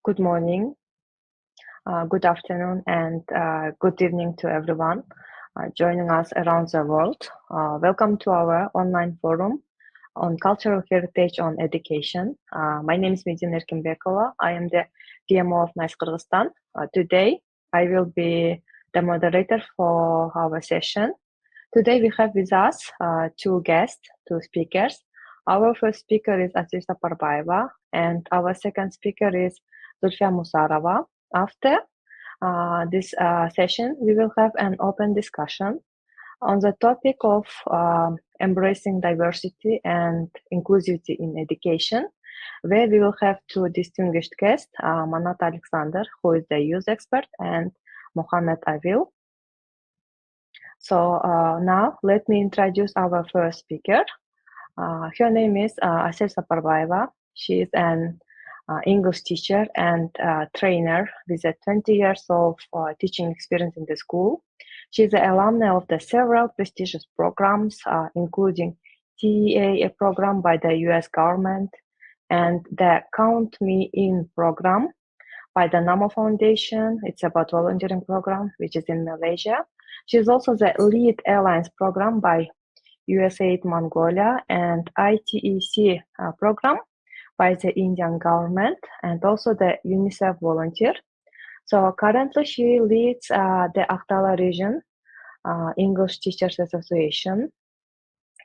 Good morning, good afternoon, and good evening to everyone joining us around the world. Welcome to our online forum on cultural heritage on education. My name is Medina Erkimbekova. I am the PMO of NICE Kyrgyzstan. Today, I will be the moderator for our session. Today, we have with us two speakers. Our first speaker is Asil Saparbayeva, and our second speaker is Zulfia Musarova. After this session, we will have an open discussion on the topic of embracing diversity and inclusivity in education, where we will have two distinguished guests, Manat Alexander, who is the youth expert, and Mohamed Avil. So now let me introduce our first speaker. Her name is Asil Saparbayeva. She is an English teacher and trainer with 20 years of teaching experience in the school. She is an alumni of the several prestigious programs, including TEA, a program by the US government, and the Count Me In program by the NAMO Foundation. It's about volunteering program, which is in Malaysia. She is also the lead alliance program by USAID Mongolia and ITEC program by the Indian government, and also the UNICEF volunteer. So currently she leads the Aktala region English Teachers Association.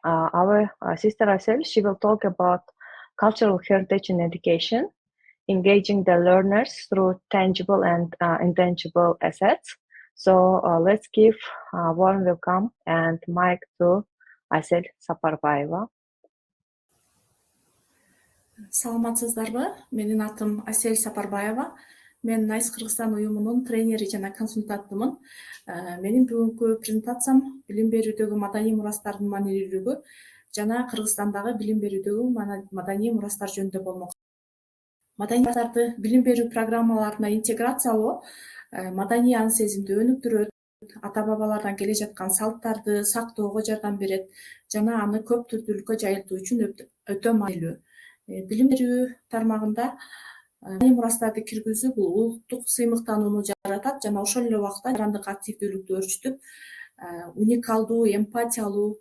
Our sister Asil, she will talk about cultural heritage in education, engaging the learners through tangible and intangible assets. So let's give a warm welcome and mic to Asil Saparbayeva. Саламатсыздарбы? Менин атым Асель Сапарбаева. Мен NICE Кыргызстан уюмунун тренери жана консультантымын. Менин бүгүнкү презентациям билим берүүдөгү маданий мурастардын маанилүүлүгү жана Кыргызстандагы билим берүүдөгү маданий мурастар жөнүндө болмок. Маданий мурастарды билим берүү программаларына интеграциялоо маданий ан сезимди өнүктүрөт, ата бабалардан келе жаткан салттарды сактоого жардам берет жана аны көп түрдүүлүккө жайылтуу үчүн өтө маанилүү. Билим берүү тармагында маданий мурастарды киргизүү бул улуттук сыймыктанууну жаратат жана ошол эле убакта жарандык активдүүлүктү өрчүтүп, уникалдуу, эмпатиялуу,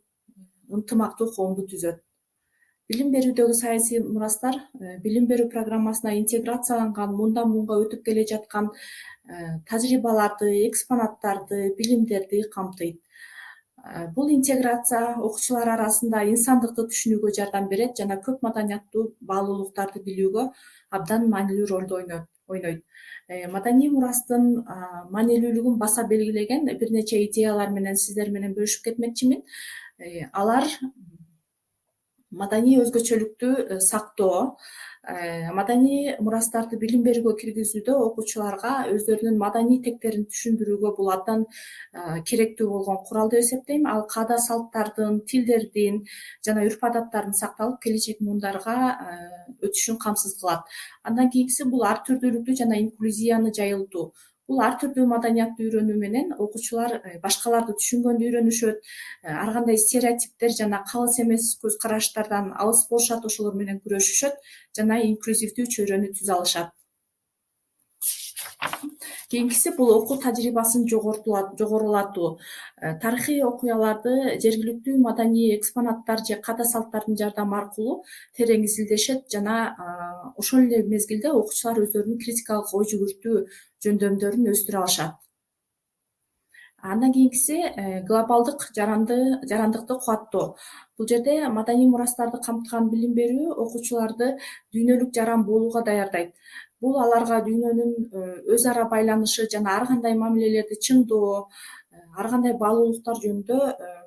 ынтымактуу коомду түзөт. Билим берүүдөгү саясий мурастар билим берүү программасына интеграцияланган, мындан мунга өтүп келе жаткан тажрыйбаларды, экспонаттарды, билимдерди камтыйт. Бул интеграция окуучулар арасында инсандыкты түшүнүүгө жардам берет жана көп маданияттуу баалуулуктарды билүүгө абдан маанилүү ролду ойнойт. Маданий мурастын маанилүүлүгүн баса белгилеген бир нече идеялар менен сиздер менен бөлүшүп кетмекчимин. Алар маданий өзгөчөлүктү сактоо, маданий мурастарды билим берүүгө киргизүүдө окуучуларга өздөрүнүн маданий тектерин түшүндүрүүгө бул абдан керектүү болгон курал деп эсептейм. Ал каада салттардын, тилдердин жана үрп адаттардын сакталып келечек муундарга өтүшүн камсыз кылат. Андан кийинкиси бул ар түрдүүлүктү жана инклюзияны жайылтуу. Бул ар түрдүү маданиятты үйрөнүү менен окуучулар башкаларды түшүнгөндө үйрөнүшөт, ар кандай стереотиптер жана калыс эмес көз караштардан алыс болушат, ошолор менен күрөшүшөт жана инклюзивдүү чөйрөнү түзө алышат. Кийинкиси бул окуу тажрыйбасын жогорулатуу. Тарыхый окуяларды жергиликтүү маданий экспонаттар же каада салттардын жардамы аркылуу терең изилдешет жана ошол эле мезгилде окуучулар өздөрүнүн критикалык ой жүгүртүү жөндөмдөрүн өстүрө алышат. Андан кийинкиси глобалдык жарандыкты кубаттоо. Бул жерде маданий мурастарды камтыган билим берүү окуучуларды дүйнөлүк жаран болууга даярдайт. Бул аларга дүйнөнүн өз ара байланышы жана ар кандай мамилелерди чыңдоо, ар кандай баалуулуктар жөнүндө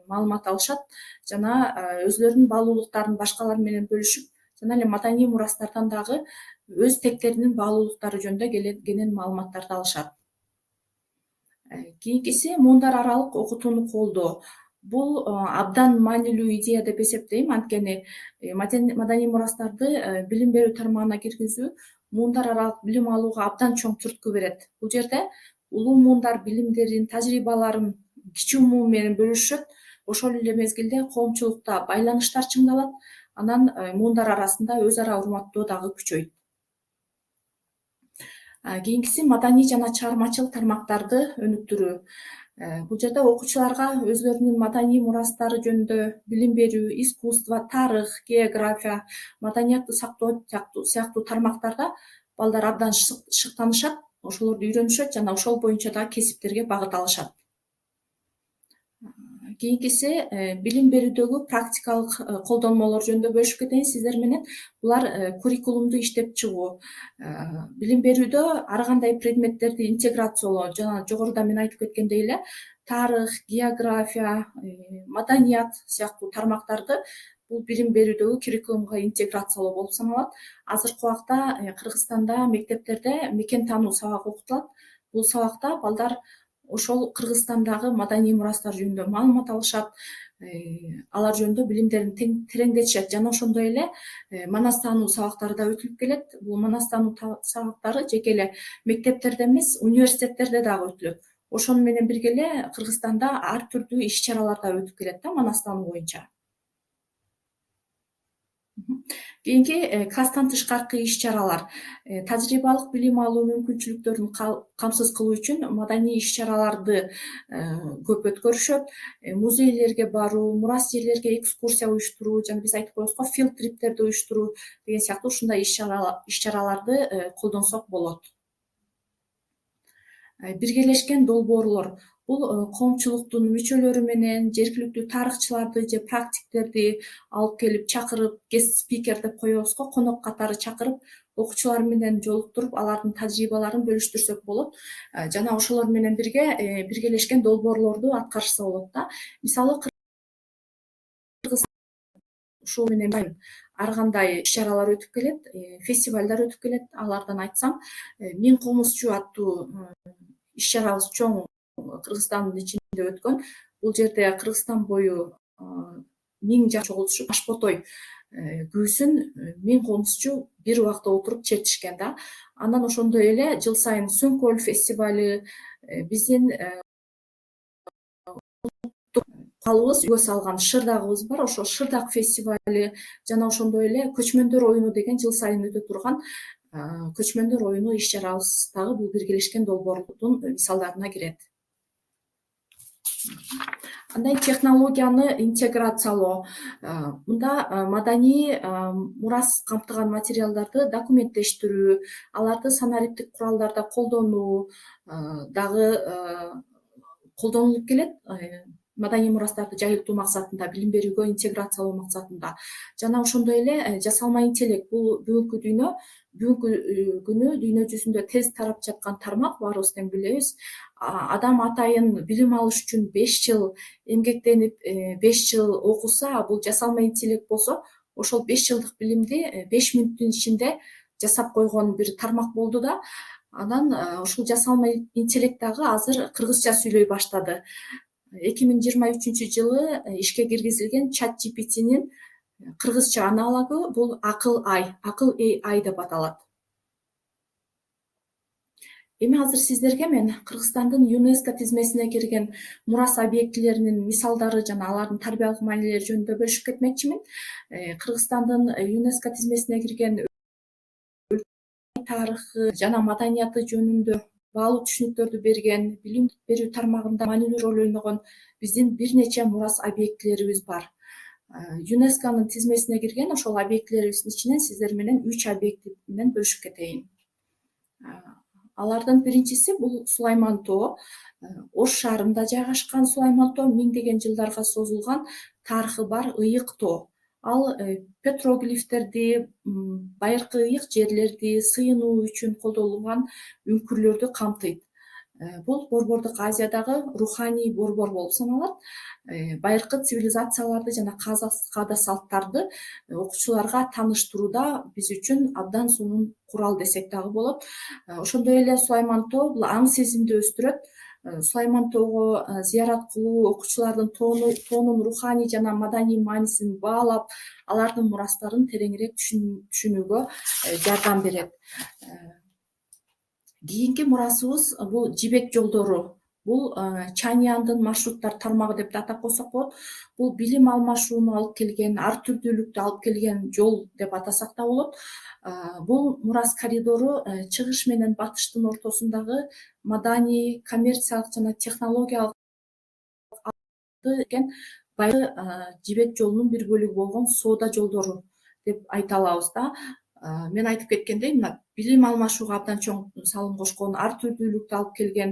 маалымат алышат жана өзлөрүнүн баалуулуктарын башкалар менен бөлүшүп, жана эле маданий мурастардан дагы өз тектеринин баалуулуктары жөнүндө кенен маалыматтарды алышат. Кийинкиси муундар аралык окутууну колдоо. Бул абдан маанилүү идея деп эсептейм, анткени маданий мурастарды билим берүү тармагына киргизүү муундар аралык билим алууга абдан чоң түрткү берет. Бул жерде улуу муундар билимдерин, тажрыйбаларын кичүү муун менен бөлүшөт, ошол эле мезгилде коомчулукта байланыштар чыңдалат, анан муундар арасында өз ара урматтоо дагы күчөйт. Кийинкиси маданий жана чыгармачыл тармактарды өнүктүрүү. Бул жерде окуучуларга өзлөрүнүн маданий мурастары жөнүндө билим берүү, искусство, тарых, география, маданиятты сактоо сыяктуу тармактарда балдар абдан шыктанышат, ошолорду үйрөнүшөт жана ошол боюнча дагы кесиптерге багыт алышат. Кийинкиси билим берүүдөгү практикалык колдонмолор жөнүндө бөлүшүп кетейин сиздер менен. Булар куррикулумду иштеп чыгуу, билим берүүдө ар кандай предметтерди интеграциялоо, жана жогоруда мен айтып кеткендей эле тарых, география, маданият сыяктуу тармактарды бул билим берүүдөгү куррикулумга интеграциялоо болуп саналат. Азыркы убакта Кыргызстанда мектептерде мекен таануу сабагы окутулат. Бул сабакта балдар ошол Кыргызстандагы маданий мурастар жөнүндө маалымат алышат, алар жөнүндө билимдерин тереңдетишет жана ошондой эле манас таануу сабактары да өтүлүп келет. Бул манас таануу сабактары жеке эле мектептерде эмес, университеттерде дагы өтүлөт. Ошону менен бирге эле Кыргызстанда ар түрдүү иш-чаралар да өтүп келет да манас таануу боюнча. Кийинки класстан тышкаркы иш-чаралар. Тажрыйбалык билим алуу мүмкүнчүлүктөрүн камсыз кылуу үчүн маданий иш-чараларды көп өткөрүшөт. Музейлерге баруу, мурас жерлерге экскурсия уюштуруу жана биз айтып коебуз го филд триптерди уюштуруу деген сыяктуу ушундай иш-чараларды колдонсок болот. Биргелешкен долбоорлор. Бул коомчулуктун мүчөлөрү менен жергиликтүү тарыхчыларды же практиктерди алып келип чакырып, гест спикер деп коебуз го, конок катары чакырып, окуучулар менен жолуктуруп, алардын тажрыйбаларын бөлүштүрсөк болот. Жана ошолор менен бирге биргелешкен долбоорлорду аткарышса болот да. Мисалы ушул менен ар кандай иш-чаралар өтүп келет, фестивалдар өтүп келет. Алардан айтсам, Миң комузчу аттуу иш-чарабыз чоң Кыргызстандын ичинде өткөн. Бул жерде Кыргызстан бою 1000 жаш чогулушуп, Башботой күүсүн 1000 комузчу бир убакта отуруп чертишкен да. Андан ошондой эле жыл сайын Сөңкөл фестивали, биздин калыбыз үйгө салган шырдагыбыз бар, ошо шырдак фестивали жана ошондой эле көчмөндөр оюну деген жыл сайын өтө турган көчмөндөр оюну иш-чарабыз дагы бул биргелешкен долбоордун мисалдарына кирет. Андай технологияны интеграциялоо. Мында маданий мурас камтыган материалдарды документтештирүү, аларды санариптик куралдарда колдонуу дагы колдонулуп келет. Маданий мурастарды жайылтуу максатында, билим берүүгө интеграциялоо максатында. Жана ошондой эле жасалма интеллект бул бүгүнкү күнү дүйнө жүзүндө тез тарап жаткан тармак, баарыбыз тең билебиз. Адам атайын билим алыш үчүн 5 жыл эмгектенип, 5 жыл окуса, бул жасалма интеллект болсо, ошол 5 жылдык билимди 5 мүнөттүн ичинде жасап койгон бир тармак болду да. Анан ушул жасалма интеллект дагы азыр кыргызча сүйлөй баштады. 2023-жылы ишке киргизилген ChatGPT'нин кыргызча аналогу бул акыл AI деп аталат. Эми азыр сиздерге мен Кыргызстандын ЮНЕСКО тизмесине кирген мурас объектилеринин мисалдары жана алардын тарбиялык маанилери жөнүндө бөлүшүп кетмекчимин. Кыргызстандын ЮНЕСКО тизмесине кирген тарыхы жана маданияты жөнүндө баалуу түшүнүктөрдү берген, билим берүү тармагында маанилүү роль ойногон биздин бир нече мурас объектилерибиз бар. ЮНЕСКОнун тизмесине кирген ошол объектилерибиздин ичинен сиздер менен 3 объекти менен бөлүшүп кетейин. Алардын биринчиси бул Сулайман тоо. Ош шаарында жайгашкан Сулайман тоо миңдеген жылдарга созулган тарыхы бар ыйык тоо. Ал петроглифтерди, байыркы ыйык жерлерди сыйынуу үчүн колдонулган үңкүрлөрдү камтыйт. Бул Борбордук Азиядагы руханий борбор болуп саналат. Байыркы цивилизацияларды жана каада салттарды окуучуларга тааныштырууда биз үчүн абдан сонун курал десек дагы болот. Ошондой эле Сулайман тоо бул аң сезимди өстүрөт. Сулайман тоого зыярат кылуу окуучулардын тоонун руханий жана маданий маанисин баалап, алардын мурастарын тереңирээк түшүнүүгө жардам берет. Кийинки мурасыбыз бул жибек жолдору Бул Чаньяндын маршруттар тармагы деп да атап койсок болот. Бул билим алмашууну алып келген, ар түрдүүлүктү алып келген жол деп атасак да болот. Бул мурас коридору чыгыш менен батыштын ортосундагы маданий, коммерциялык жана технологиялык баягы жибек жолунун бир бөлүгү болгон соода жолдору деп айта алабыз да. Мен айтып кеткендей, мына билим алмашууга абдан чоң салым кошкон, ар түрдүүлүктү алып келген,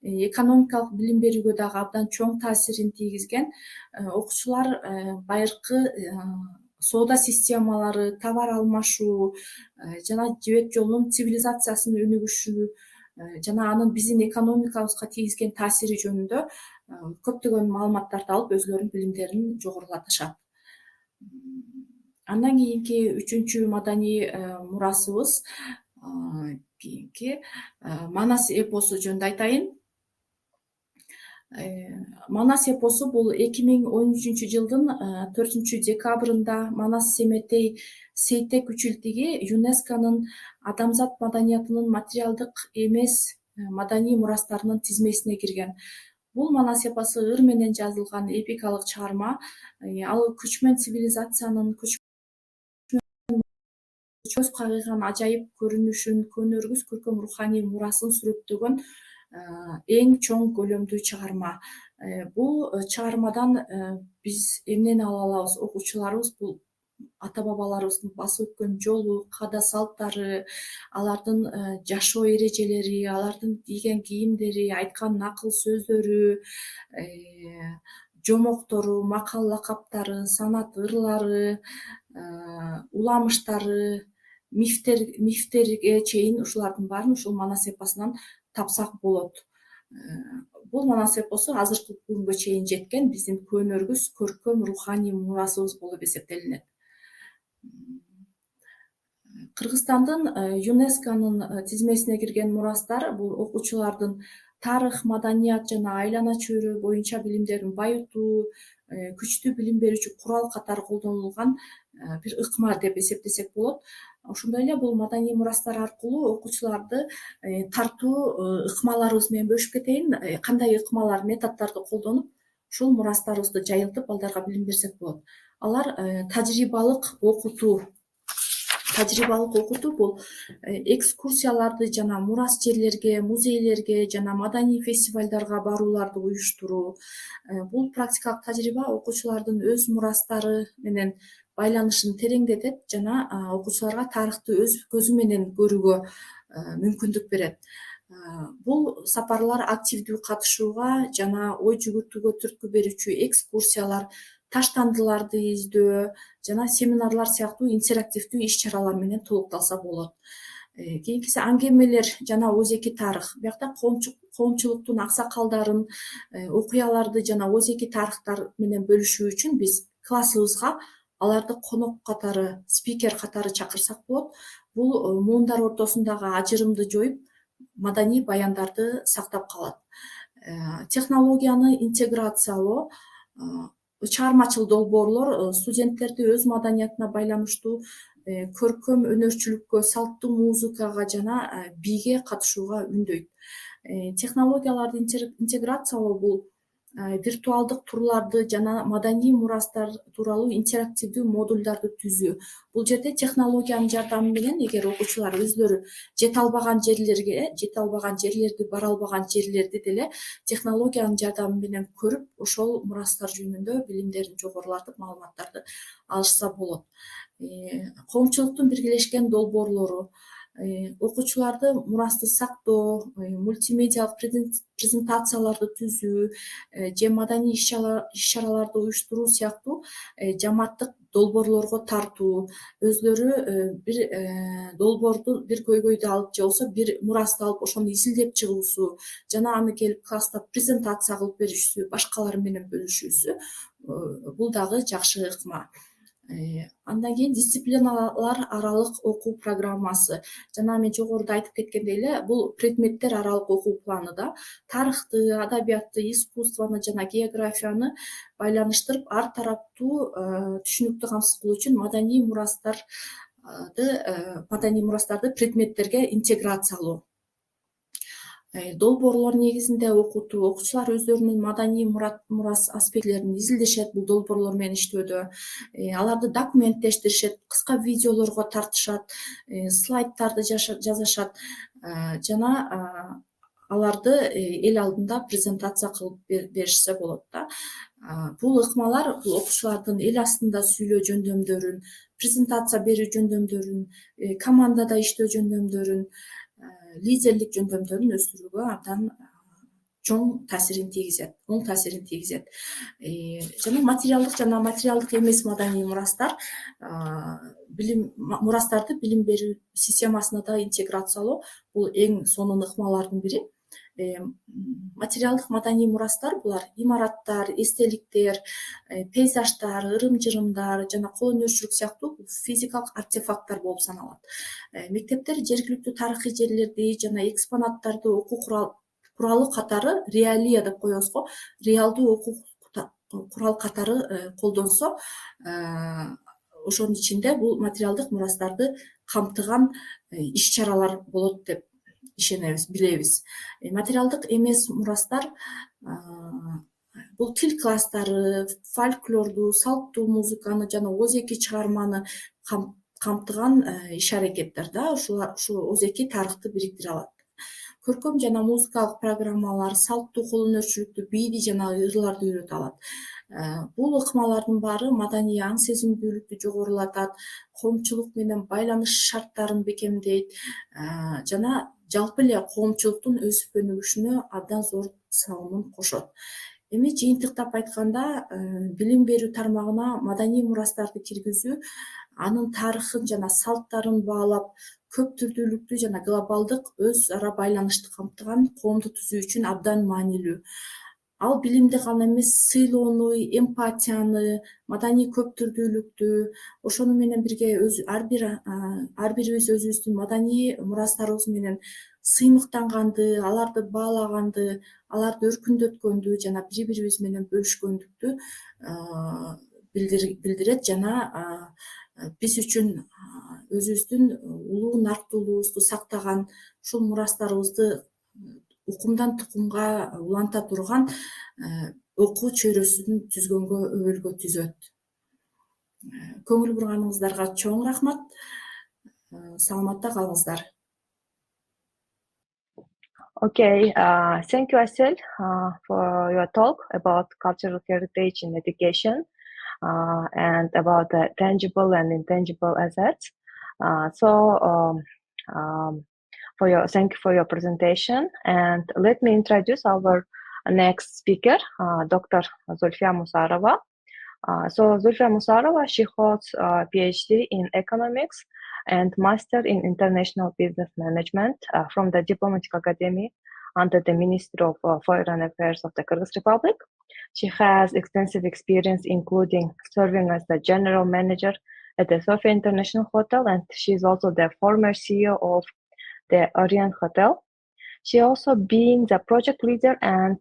экономикалык билим берүүгө дагы абдан чоң таасирин тийгизген окуучулар байыркы соода системалары, товар алмашуу жана жибек жолунун цивилизациясынын өнүгүшү жана анын биздин экономикабызга тийгизген таасири жөнүндө көптөгөн маалыматтарды алып өзүлөрүнүн билимдерин жогорулатышат. Андан кийинки үчүнчү маданий мурасыбыз кийинки Манас эпосу жөнүндө айтайын. Манас эпосу бул 2013 жылдын 4-декабрында Манас Семетей Сейтек үчүлтиги ЮНЕСКОнун адамзат маданиятынын материалдык эмес маданий мурастарынын тизмесине кирген. Бул Манас эпосу ыр менен жазылган эпикалык чыгарма. Ал күчмөн цивилизациянын көз кагыйган ажайып көрүнүшүн, көнөргүс көркөм руханий мурасын сүрөттөгөн эң чоң көлөмдүү чыгарма. Бул чыгармадан биз эмнени ала алабыз? Окуучуларыбыз бул ата бабаларыбыздын басып өткөн жолу, каада салттары, алардын жашоо эрежелери, алардын кийген кийимдери, айткан накыл сөздөрү, жомоктору, макал лакаптары, санат ырлары, уламыштары, мифтерге чейин ушулардын баарын ушул Манас эпосунан тапсак болот. Бул Манас эпосу азыркы күнгө чейин жеткен биздин көнөргүс көркөм руханий мурасыбыз болуп эсептелинет. Кыргызстандын ЮНЕСКОнун тизмесине кирген мурастар бул окуучулардын тарых, маданият жана айлана чөйрө боюнча билимдерин байытуу, күчтүү билим берүүчү курал катары колдонулган бир ыкма деп эсептесек болот. Ошондой эле бул маданий мурастар аркылуу окуучуларды тартуу ыкмаларыбыз менен бөлүшүп кетейин. Кандай ыкмалар, методдорду колдонуп ушул мурастарыбызды жайылтып балдарга билим берсек болот. Алар тажрыйбалык окутуу бул экскурсияларды жана мурас жерлерге, музейлерге жана маданий фестивалдарга барууларды уюштуруу. Бул практикалык тажрыйба окуучулардын өз мурастары менен байланышын тереңдетет жана окуучуларга тарыхты өз көзү менен көрүүгө мүмкүндүк берет. Бул сапарлар активдүү катышууга жана ой жүгүртүүгө түрткү берүүчү экскурсиялар, таштандыларды издөө жана семинарлар сыяктуу интерактивдүү иш-чаралар менен толукталса болот. Кийинкиси аңгемелер жана өзеки тарых. Биякта коомчулуктун аксакалдарын, окуяларды жана өзеки тарыхтар менен бөлүшүү үчүн биз классыбызга аларды конок катары, спикер катары чакырсак болот. Бул муундар ортосундагы ажырымды жоюп, маданий баяндарды сактап калат. Технологияны интеграциялоо, чыгармачыл долбоорлор студенттерди өз маданиятына байланыштуу көркөм өнөрчүлүккө, салттуу музыкага жана бийге катышууга үндөйт. Технологияларды интеграциялоо бул виртуалдык турларды жана маданий мурастар тууралуу интерактивдүү модулдарды түзүү. Бул жерде технологиянын жардамы менен эгер окуучулар өзүлөрү жете албаган жерлерди, бара албаган жерлерди деле технологиянын жардамы менен көрүп, ошол мурастар жөнүндө билимдерин жогорулатып, маалыматтарды алышса болот. Коомчулуктун биргелешкен долбоорлору, окуучуларды мурасты сактоо, мультимедиалык презентацияларды түзүү же маданий иш-чараларды уюштуруу сыяктуу жамааттык долбоорлорго тартуу, өзүлөрү бир долбоорду, бир көйгөйдү алып же болбосо бир мурасты алып ошону изилдеп чыгуусу жана аны келип класста презентация кылып беришүүсү, башкалар менен бөлүшүүсү бул дагы жакшы ыкма. Андан кийин дисциплиналар аралык окуу программасы. Жана мен жогоруда айтып кеткендей эле, бул предметтер аралык окуу планы да тарыхты, адабиятты, искусствону жана географияны байланыштырып, ар тараптуу түшүнүктү камсыз кылуу үчүн маданий мурастарды предметтерге интеграциялоо. долбоорлор негизинде окутуу, окуучулар өздөрүнүн маданий мурас аспектилерин изилдешет бул долбоорлор менен иштөөдө. Аларды документтештиришет, кыска видеолорго тартышат, слайдтарды жазышат жана аларды эл алдында презентация кылып беришсе болот да. Бул ыкмалар бул окуучулардын эл астында сүйлөө жөндөмдөрүн, презентация берүү жөндөмдөрүн, командада иштөө жөндөмдөрүн, лидерлик жөндөмдөрүн өстүрүүгө абдан чоң таасирин тийгизет, оң таасирин тийгизет. Жана материалдык эмес маданий мурастар мурастарды билим берүү системасына да интеграциялоо бул эң сонун ыкмалардын бири. Материалдык маданий мурастар булар имараттар, эстеликтер, пейзаждар, ырым-жырымдар жана кол өнөрчүлүк сыяктуу физикалык артефакттар болуп саналат. Мектептер жергиликтүү тарыхый жерлерди жана экспонаттарды окуу куралы катары реалия деп коебуз го, реалдуу окуу курал катары колдонсо, ошонун ичинде бул материалдык мурастарды камтыган иш-чаралар болот деп ишенебиз, билебиз. Материалдык эмес мурастар бул тил класстары, фольклорду, салттуу музыканы жана озеки чыгарманы камтыган иш-аракеттер да, ушул озеки тарыхты бириктире алат. Көркөм жана музыкалык программалар салттуу кол өнөрчүлүктү, бийди жана ырларды үйрөтө алат. Бул ыкмалардын баары маданий аң сезимдүүлүктү жогорулатат, коомчулук менен байланыш шарттарын бекемдейт жана жалпы эле коомчулуктун өсүп өнүгүшүнө абдан зор салымын кошот. Эми жыйынтыктап айтканда, билим берүү тармагына маданий мурастарды киргизүү анын тарыхын жана салттарын баалап, көп түрдүүлүктү жана глобалдык өз ара байланышты камтыган коомду түзүү үчүн абдан маанилүү. Ал билимди гана эмес, сыйлоону, эмпатияны, маданий көп түрдүүлүктү, ошону менен бирге ар бирибиз өзүбүздүн маданий мурастарыбыз менен сыймыктанганды, аларды баалаганды, аларды өркүндөткөндү жана бири-бирибиз менен бөлүшкөндүктү билдирет жана биз үчүн өзүбүздүн улуу нарктуулугубузду сактаган, ушул мурастарыбызды укумдан тукумга уланта турган окуу чөйрөсүн түзгөнгө өбөлгө түзөт. Көңүл бурганыңыздарга чоң рахмат. Саламатта калыңыздар. Okay, thank you, Asel, for your talk about cultural heritage in education and about the tangible and intangible assets. Thank you for your presentation. And let me introduce our next speaker, Dr. Zulfiya Musarova. Zulfiya Musarova, she holds a PhD in economics and master in international business management from the Diplomatic Academy under the Ministry of Foreign Affairs of the Kyrgyz Republic. She has extensive experience, including serving as the general manager at the Sofia International Hotel, and she's also the former CEO of the Orient Hotel. She also being the project leader and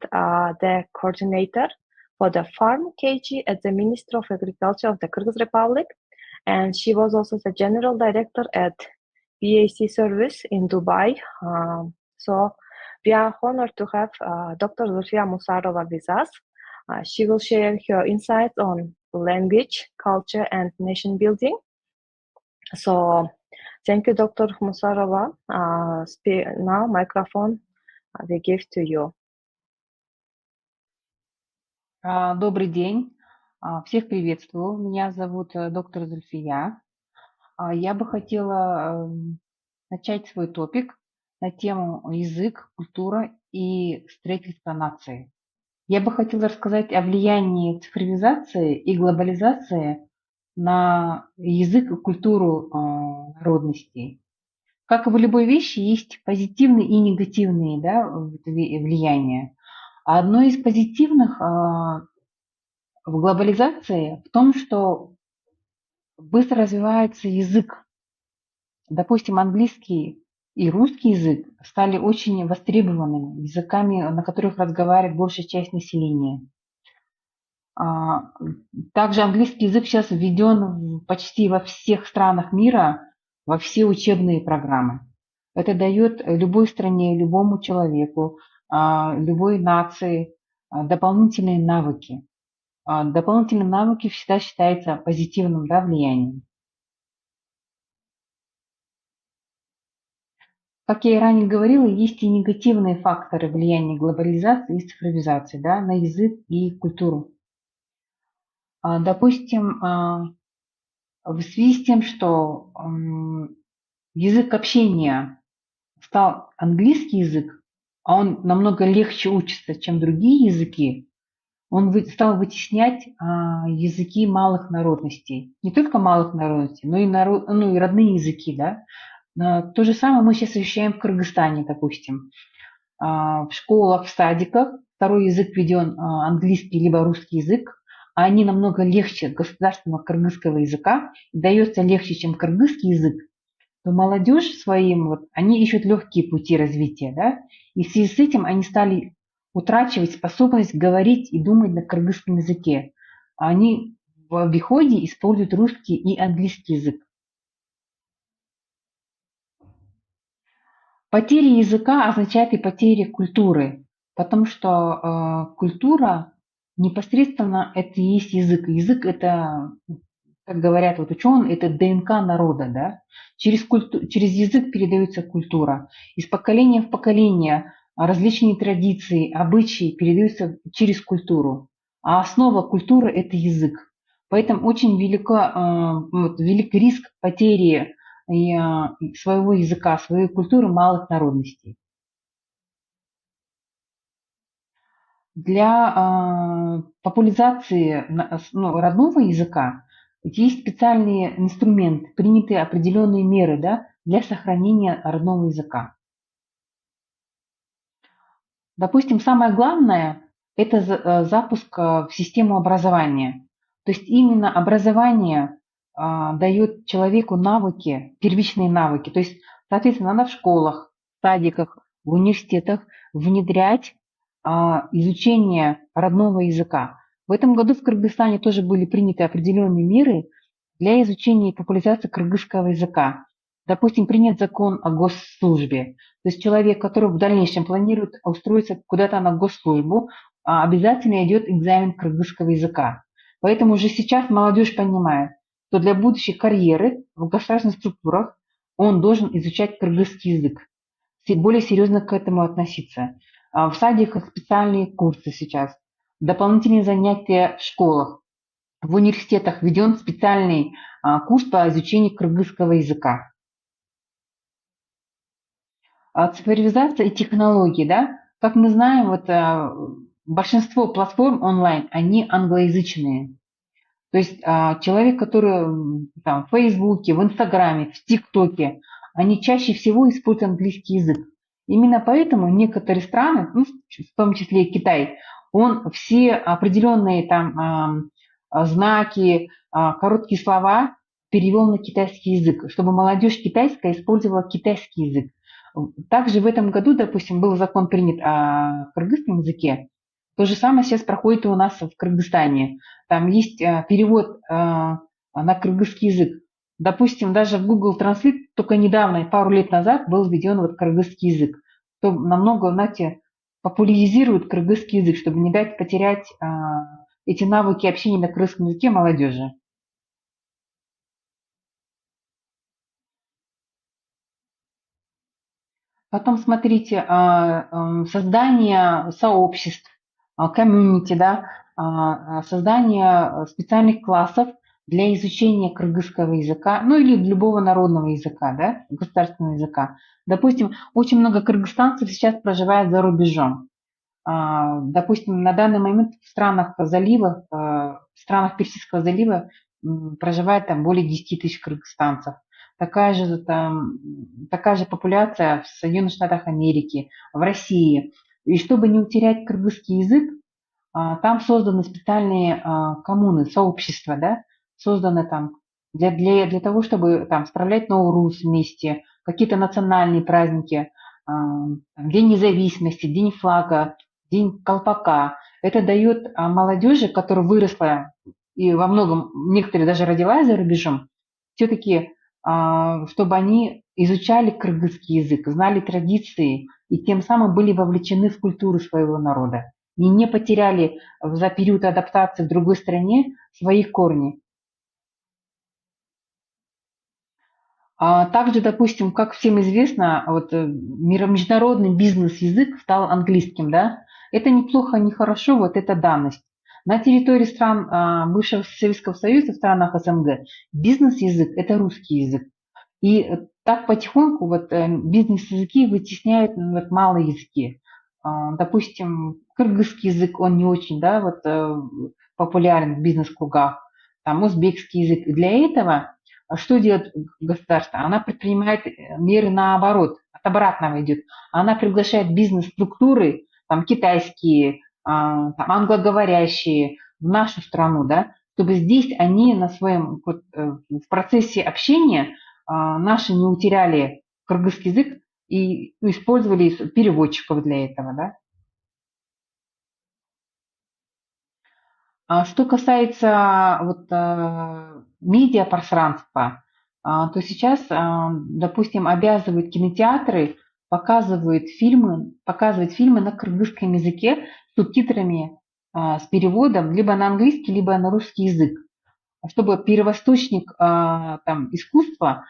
the coordinator for the farm KG at the Ministry of Agriculture of the Kyrgyz Republic. And she was also the general director at BAC service in Dubai. So we are honored to have Dr. Zulfiya Musarova with us. She will share her insights on language, culture, and nation building. So thank you, Dr. Musarova. Now microphone we give to you. Добрый день. Всех приветствую. Меня зовут доктор Зульфия. Я бы хотела начать свой топик на тему язык, культура и строительство нации. Я бы хотела рассказать о влиянии цифровизации и глобализации на язык и культуру народностей. Как и в любой вещи, есть позитивные и негативные влияния. А одно из позитивных в глобализации в том, что быстро развивается язык. Допустим, английский и русский язык стали очень востребованными языками, на которых разговаривает большая часть населения. Также английский язык сейчас введен почти во всех странах мира, во все учебные программы. Это дает любой стране, любому человеку, любой нации дополнительные навыки. Дополнительные навыки всегда считаются позитивным, да, влиянием. Как я и ранее говорила, есть и негативные факторы влияния глобализации и цифровизации, да, на язык и культуру. Допустим, в связи с тем, что язык общения стал английский язык, а он намного легче учится, чем другие языки, он стал вытеснять языки малых народностей. Не только малых народностей, но и родные языки. Да? То же самое мы сейчас ощущаем в Кыргызстане, допустим. В школах, в садиках второй язык введен английский либо русский язык, а они намного легче государственного кыргызского языка, дается легче, чем кыргызский язык, то молодежь они ищут легкие пути развития, да, и в связи с этим они стали утрачивать способность говорить и думать на кыргызском языке. Они в обиходе используют русский и английский язык. Потеря языка означает и потеря культуры, потому что культура непосредственно это и есть язык. Язык это, как говорят ученые, это ДНК народа. Да? Через язык передается культура. Из поколения в поколение различные традиции, обычаи передаются через культуру. А основа культуры – это язык. Поэтому очень велик риск потери своего языка, своей культуры малых народностей. Для популяризации родного языка есть специальные инструменты, принятые определенные меры, да, для сохранения родного языка. Допустим, самое главное – это запуск в систему образования. То есть именно образование дает человеку навыки, первичные навыки. То есть, соответственно, надо в школах, в садиках, в университетах внедрять изучение родного языка. В этом году в Кыргызстане тоже были приняты определенные меры для изучения и популяризации кыргызского языка. Допустим, принят закон о госслужбе. То есть человек, который в дальнейшем планирует устроиться куда-то на госслужбу, обязательно идет экзамен кыргызского языка. Поэтому уже сейчас молодежь понимает, что для будущей карьеры в государственных структурах он должен изучать кыргызский язык, более серьезно к этому относиться. В садиках специальные курсы сейчас, дополнительные занятия в школах, в университетах введен специальный курс по изучению кыргызского языка. Цифровизация и технологии, да, как мы знаем, большинство платформ онлайн, они англоязычные. То есть человек, который там, в Фейсбуке, в Инстаграме, в ТикТоке, они чаще всего используют английский язык. Именно поэтому некоторые страны, в том числе и Китай, он все определенные там знаки, короткие слова перевел на китайский язык, чтобы молодежь китайская использовала китайский язык. Также в этом году, допустим, был закон принят о кыргызском языке. То же самое сейчас проходит и у нас в Кыргызстане. Там есть перевод на кыргызский язык. Допустим, даже в Google Translate только недавно, пару лет назад, был введен кыргызский язык. То намного, знаете, популяризирует кыргызский язык, чтобы не дать потерять эти навыки общения на кыргызском языке молодежи. Потом смотрите, создание сообществ, комьюнити, да, создание специальных классов для изучения кыргызского языка, ну или любого народного языка, да, государственного языка. Допустим, очень много кыргызстанцев сейчас проживает за рубежом. Допустим, на данный момент в странах залива, в странах Персидского залива проживает там более 10 тысяч кыргызстанцев. Такая же популяция в Соединенных Штатах Америки, в России. И чтобы не утерять кыргызский язык, там созданы специальные коммуны, сообщества, да, созданы там для того, чтобы там справлять Наурус вместе, какие-то национальные праздники, День независимости, День флага, День колпака. Это дает молодежи, которая выросла и во многом, некоторые даже родилась за рубежом, все-таки, чтобы они изучали кыргызский язык, знали традиции и тем самым были вовлечены в культуру своего народа. И не потеряли за период адаптации в другой стране свои корни. Также, допустим, как всем известно, вот международный бизнес-язык стал английским, да? Это неплохо, не хорошо, вот это данность. На территории стран бывшего Советского Союза, в странах СНГ, бизнес-язык – это русский язык. И так потихоньку вот бизнес-языки вытесняют вот малые языки. Допустим, кыргызский язык, он не очень, да, вот популярен в бизнес-кругах. Там узбекский язык. И для этого что делает государство? Она предпринимает меры наоборот, от обратного идет. Она приглашает бизнес-структуры, там китайские, там, англоговорящие в нашу страну, да, чтобы здесь они на своем, вот, в процессе общения наши не утеряли кыргызский язык и использовали переводчиков для этого, да. Что касается вот, медиапространства, то сейчас, допустим, обязывают кинотеатры показывать фильмы на кыргызском языке с субтитрами, с переводом либо на английский, либо на русский язык, чтобы первоисточник там, искусства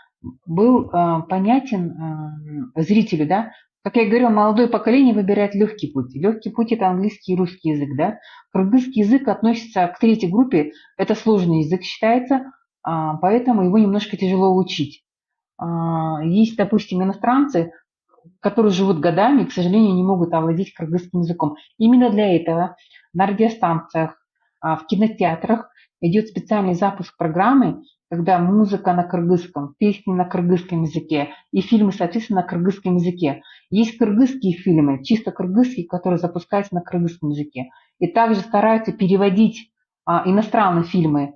был понятен зрителю, да. Как я говорила, молодое поколение выбирает легкий путь. Легкий путь – это английский и русский язык, да. Кыргызский язык относится к третьей группе, это сложный язык считается, поэтому его немножко тяжело учить. Есть, допустим, иностранцы, которые живут годами и, к сожалению, не могут овладеть кыргызским языком. Именно для этого на радиостанциях, в кинотеатрах идет специальный запуск программы, когда музыка на кыргызском, песни на кыргызском языке и фильмы, соответственно, на кыргызском языке. Есть кыргызские фильмы, чисто кыргызские, которые запускаются на кыргызском языке. И также стараются переводить иностранные фильмы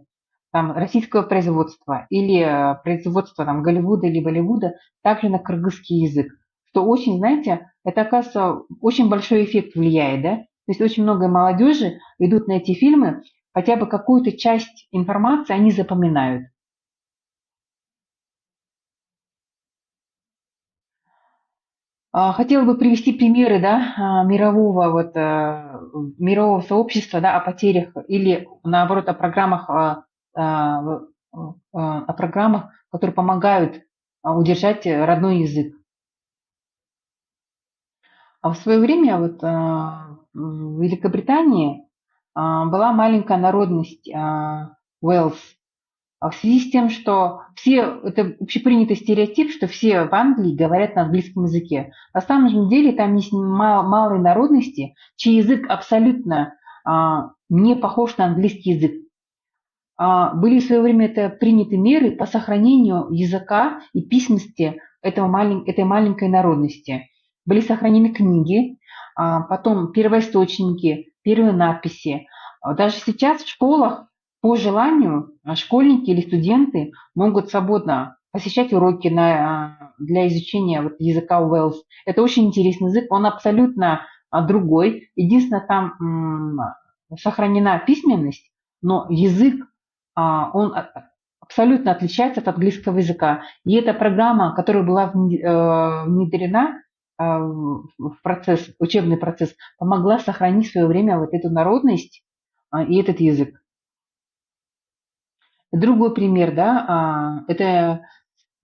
там, российского производства или производства там, Голливуда или Болливуда также на кыргызский язык. Что очень, знаете, это, оказывается, очень большой эффект влияет, да? То есть очень много молодежи идут на эти фильмы, хотя бы какую-то часть информации они запоминают. Хотела бы привести примеры, да, мирового сообщества, да, о потерях или, наоборот, о программах, которые помогают удержать родной язык. В свое время вот, в Великобритании была маленькая народность Уэльс. В связи с тем, что это общепринятый стереотип, что все в Англии говорят на английском языке. На самом деле там есть малые народности, чей язык абсолютно не похож на английский язык. Были в свое время это приняты меры по сохранению языка и письменности этой маленькой народности. Были сохранены книги, потом первоисточники, первые надписи. Даже сейчас в школах по желанию школьники или студенты могут свободно посещать уроки для изучения вот языка Уэльс. Это очень интересный язык, он абсолютно другой. Единственное, там сохранена письменность, но язык он абсолютно отличается от английского языка. И эта программа, которая была внедрена в учебный процесс, помогла сохранить в свое время вот эту народность и этот язык. Другой пример, да, это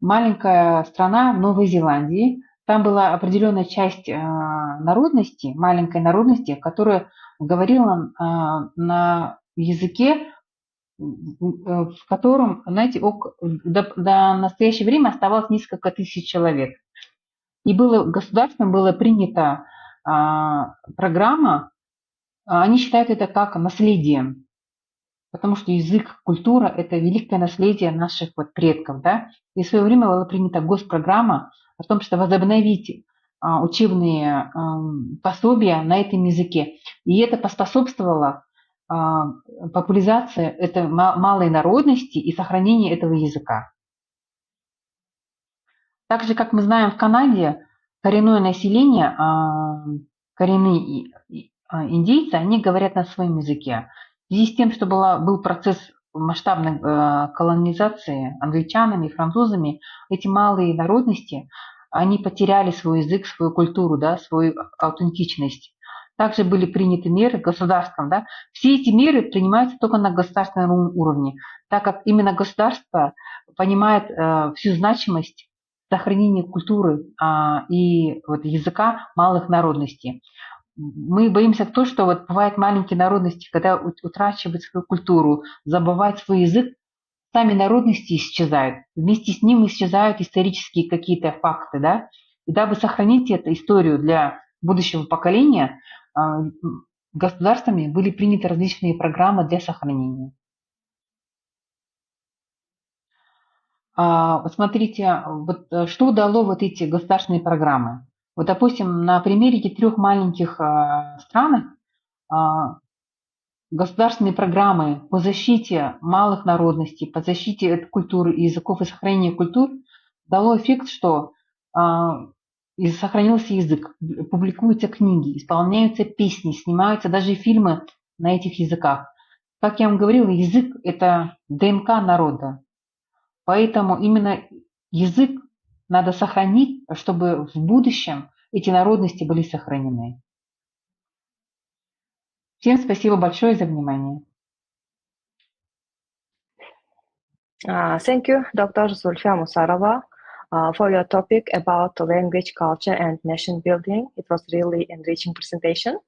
маленькая страна в Новой Зеландии. Там была определенная часть народности, маленькой народности, которая говорила на языке, в котором, знаете, до настоящего времени оставалось несколько тысяч человек. И государством была принята программа, они считают это как наследием, потому что язык, культура – это великое наследие наших вот предков, да. И в свое время была принята госпрограмма о том, что возобновить учебные пособия на этом языке. И это поспособствовало популяризации этой малой народности и сохранению этого языка. Так же, как мы знаем, в Канаде коренное население, коренные индейцы, они говорят на своем языке. В связи с тем, что был процесс масштабной колонизации англичанами, французами, эти малые народности, они потеряли свой язык, свою культуру, да, свою аутентичность. Также были приняты меры государством. Да. Все эти меры принимаются только на государственном уровне, так как именно государство понимает всю значимость сохранения культуры и вот, языка малых народностей. Мы боимся то, что вот бывают маленькие народности, когда утрачивают свою культуру, забывают свой язык, сами народности исчезают. Вместе с ним исчезают исторические какие-то факты, да. И дабы сохранить эту историю для будущего поколения, государствами были приняты различные программы для сохранения. Вот смотрите, вот что дало вот эти государственные программы. Вот, допустим, на примере этих 3 маленьких стран государственные программы по защите малых народностей, по защите культуры и языков и сохранению культур дало эффект, что и сохранился язык, публикуются книги, исполняются песни, снимаются даже фильмы на этих языках. Как я вам говорила, язык – это ДНК народа. Поэтому именно язык надо сохранить, чтобы в будущем эти народности были сохранены. Всем спасибо большое за внимание. Thank you, Dr. Zulfia Musarova, for your topic about language, culture, and nation building. It was really enriching presentation.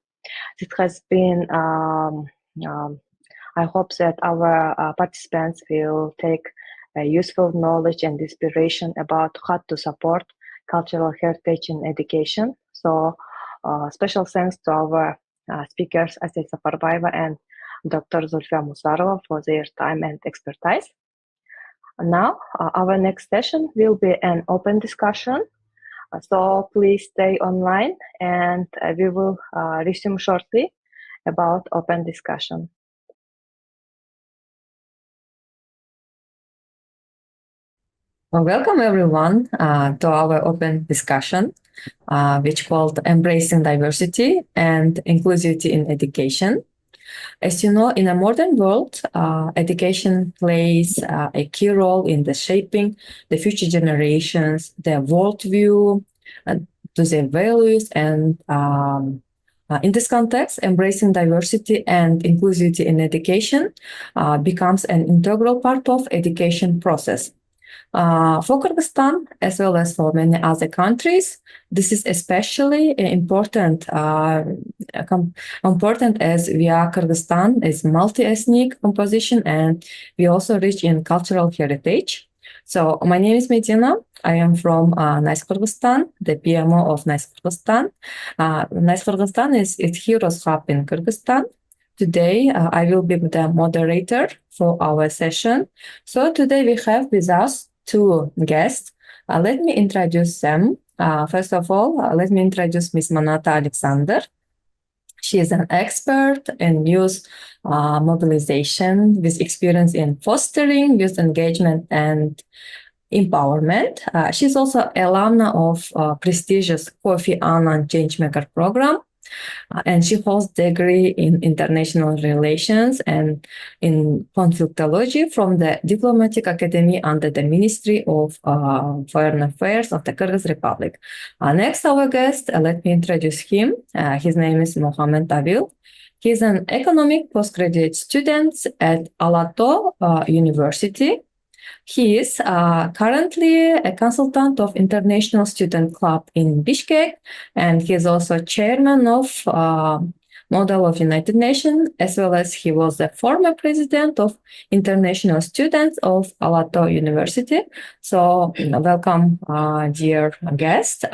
It has been, I hope that our participants will take useful knowledge and inspiration about how to support cultural heritage in education. So special thanks to our speakers, Asel Saparbayeva and Dr. Zulfia Musarova for their time and expertise. Now, our next session will be an open discussion. So please stay online and we will resume shortly about open discussion. Well, welcome everyone to our open discussion, which called Embracing Diversity and Inclusivity in Education. As you know, in a modern world, education plays a key role in the shaping the future generations, their worldview, to their values, and in this context, embracing diversity and inclusivity in education becomes an integral part of education process. For Kyrgyzstan, as well as for many other countries, this is especially important as we are Kyrgyzstan is multi-ethnic composition and we also rich in cultural heritage. So my name is Medina. I am from Nice Kyrgyzstan, the PMO of Nice Kyrgyzstan. Nice Kyrgyzstan is EdHeroes hub in Kyrgyzstan. Today, I will be the moderator for our session. So today we have with us 2 guests. Let me introduce them. First of all, let me introduce Ms. Manata Alexander. She is an expert in youth mobilization with experience in fostering youth engagement and empowerment. She's also alumna of prestigious Kofi Annan Changemaker program. And she holds a degree in international relations and in conflictology from the Diplomatic Academy under the Ministry of Foreign Affairs of the Kyrgyz Republic. Next, our guest, let me introduce him. His name is Mohamed Avil. He's an economic postgraduate student at Alato University. He is currently a consultant of International Student Club in Bishkek, and he is also chairman of Model of United Nations, as well as he was the former president of International Students of Alato University. So welcome, dear guest.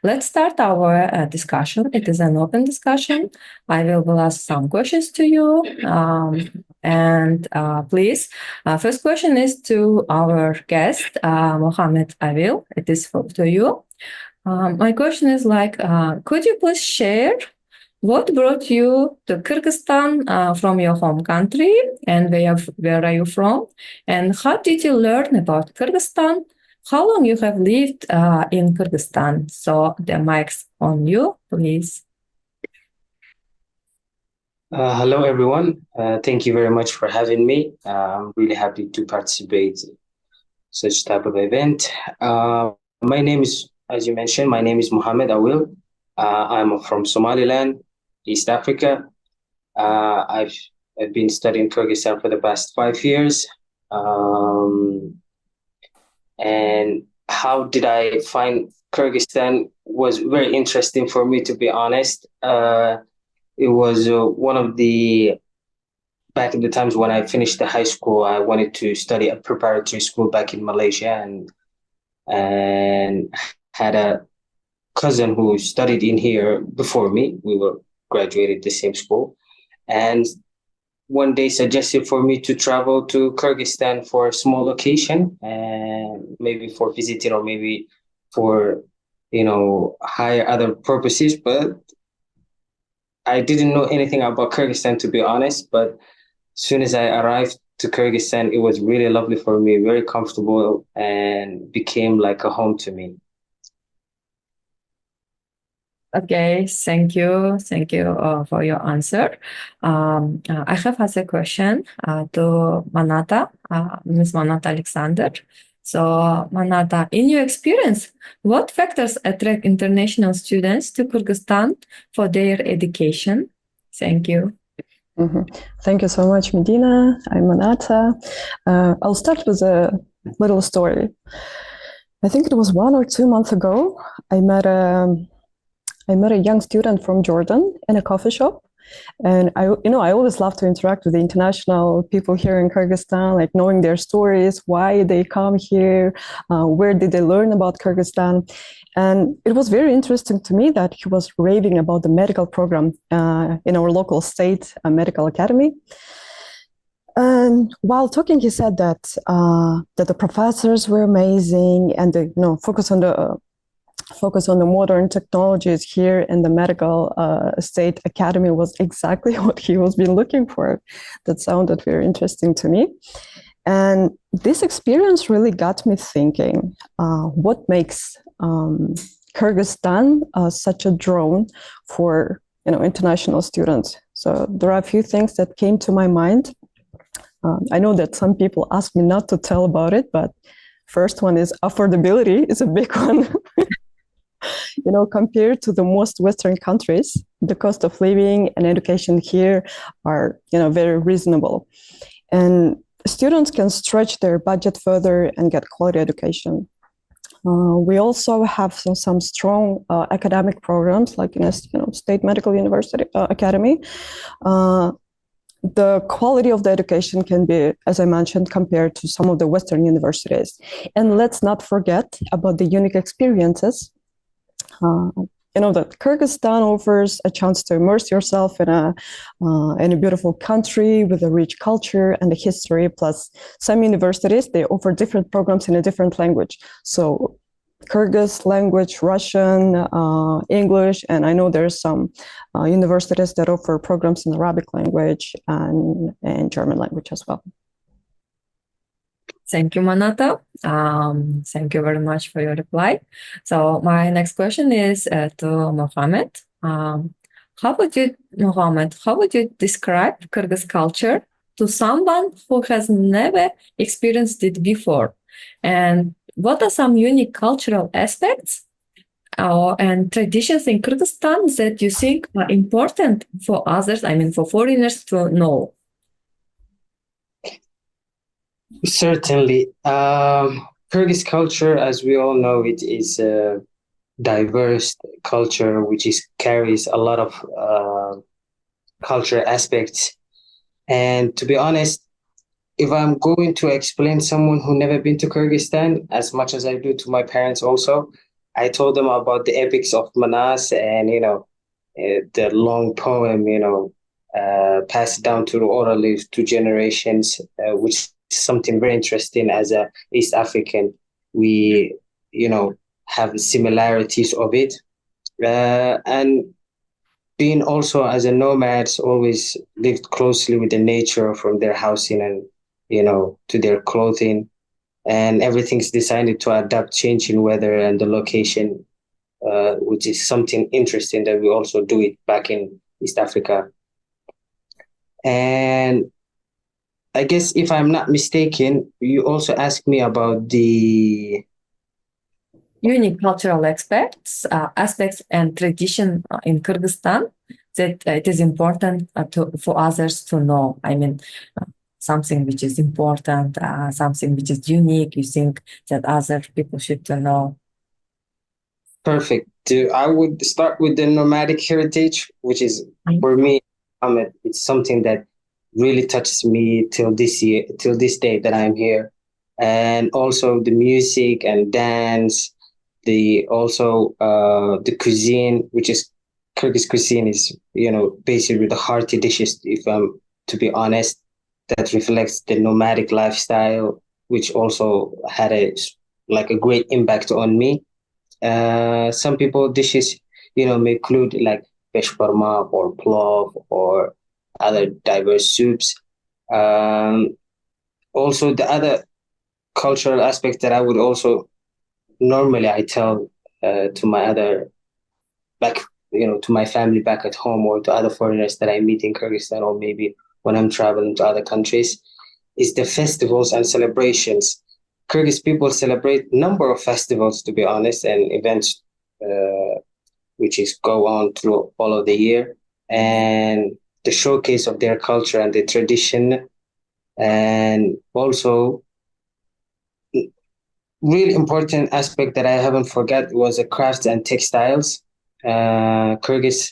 Let's start our discussion. It is an open discussion. I will ask some questions to you. Please, first question is to our guest, Mohamed Avil. It is to you. My question is could you please share what brought you to Kyrgyzstan from your home country, and where are you from? And how did you learn about Kyrgyzstan? How long you have lived in Kyrgyzstan? So the mic's on you, please. Hello, everyone. Thank you very much for having me. I'm really happy to participate in such type of event. My name is, as you mentioned, my name is Mohammed Awil. I'm from Somaliland, East Africa. Uh, I've I've been studying Kyrgyzstan for the past 5 years. Um, and how did I find Kyrgyzstan was very interesting for me, to be honest. It was one of the back in the times when I finished the high school, I wanted to study a preparatory school back in Malaysia, and had a cousin who studied in here before me. We were graduated the same school, and one day suggested for me to travel to Kyrgyzstan for a small occasion, and maybe for visiting or maybe for higher other purposes. But I didn't know anything about Kyrgyzstan, to be honest. But soon as I arrived to Kyrgyzstan, it was really lovely for me, very comfortable, and became like a home to me. Okay, thank you. Thank you for your answer. I have asked a question to Manata, Ms. Manata Alexander. So, Manata, in your experience, what factors attract international students to Kyrgyzstan for their education? Thank you. Thank you so much, Medina. I'm Manata. I'll start with a little story. I think it was 1 or 2 months ago. I met a young student from Jordan in a coffee shop. And I always love to interact with the international people here in Kyrgyzstan, like knowing their stories, why they come here, where did they learn about Kyrgyzstan. And it was very interesting to me that he was raving about the medical program in our local state medical academy. And while talking, he said that the professors were amazing, and the focus on the modern technologies here in the medical state academy was exactly what he was been looking for. That sounded very interesting to me. And this experience really got me thinking, what makes Kyrgyzstan such a draw for international students? So there are a few things that came to my mind. I know that some people ask me not to tell about it, but first one is affordability is a big one. Compared to the most Western countries, the cost of living and education here are, very reasonable. And students can stretch their budget further and get quality education. We also have some strong academic programs, like in a state medical university academy. The quality of the education can be, as I mentioned, compared to some of the Western universities. And let's not forget about the unique experiences that Kyrgyzstan offers a chance to immerse yourself in a beautiful country with a rich culture and a history. Plus, some universities, they offer different programs in a different language. So Kyrgyz language, Russian, English, and I know there's some universities that offer programs in Arabic language and German language as well. Thank you, Manata. Thank you very much for your reply. So my next question is to Mohammed. Mohammed, how would you describe Kyrgyz culture to someone who has never experienced it before? And what are some unique cultural aspects and traditions in Kyrgyzstan that you think are important for others, for foreigners to know? Certainly. Kyrgyz culture, as we all know, it is a diverse culture which carries a lot of culture aspects. And to be honest, if I'm going to explain someone who never been to Kyrgyzstan, as much as I do to my parents also, I told them about the epics of Manas and, the long poem, passed down to orally to generations, which is something very interesting. As a East African, we, have similarities of it. And being also as a nomads, always lived closely with the nature, from their housing and, to their clothing. And everything's designed to adapt changing weather and the location, which is something interesting that we also do it back in East Africa. And I guess if I'm not mistaken, you also asked me about the unique cultural aspects and tradition in Kyrgyzstan that it is important for others to know. I mean, something which is important, something which is unique, you think that other people should know. perfect. I would start with the nomadic heritage, which is for me, it's something that really touches me till this day that I'm here. And also the music and dance, the cuisine, which is Kyrgyz cuisine, is basically the hearty dishes, if I'm to be honest, that reflects the nomadic lifestyle, which also had a great impact on me. Some people dishes may include like peshparma or plov or other diverse soups. Also, the other cultural aspect that I would also normally I tell to my other back, to my family back at home or to other foreigners that I meet in Kyrgyzstan or maybe when I'm traveling to other countries, is the festivals and celebrations. Kyrgyz people celebrate a number of festivals, to be honest, and events which is go on through all of the year, and the showcase of their culture and their tradition, and also really important aspect that I haven't forgot was the crafts and textiles. Kyrgyz,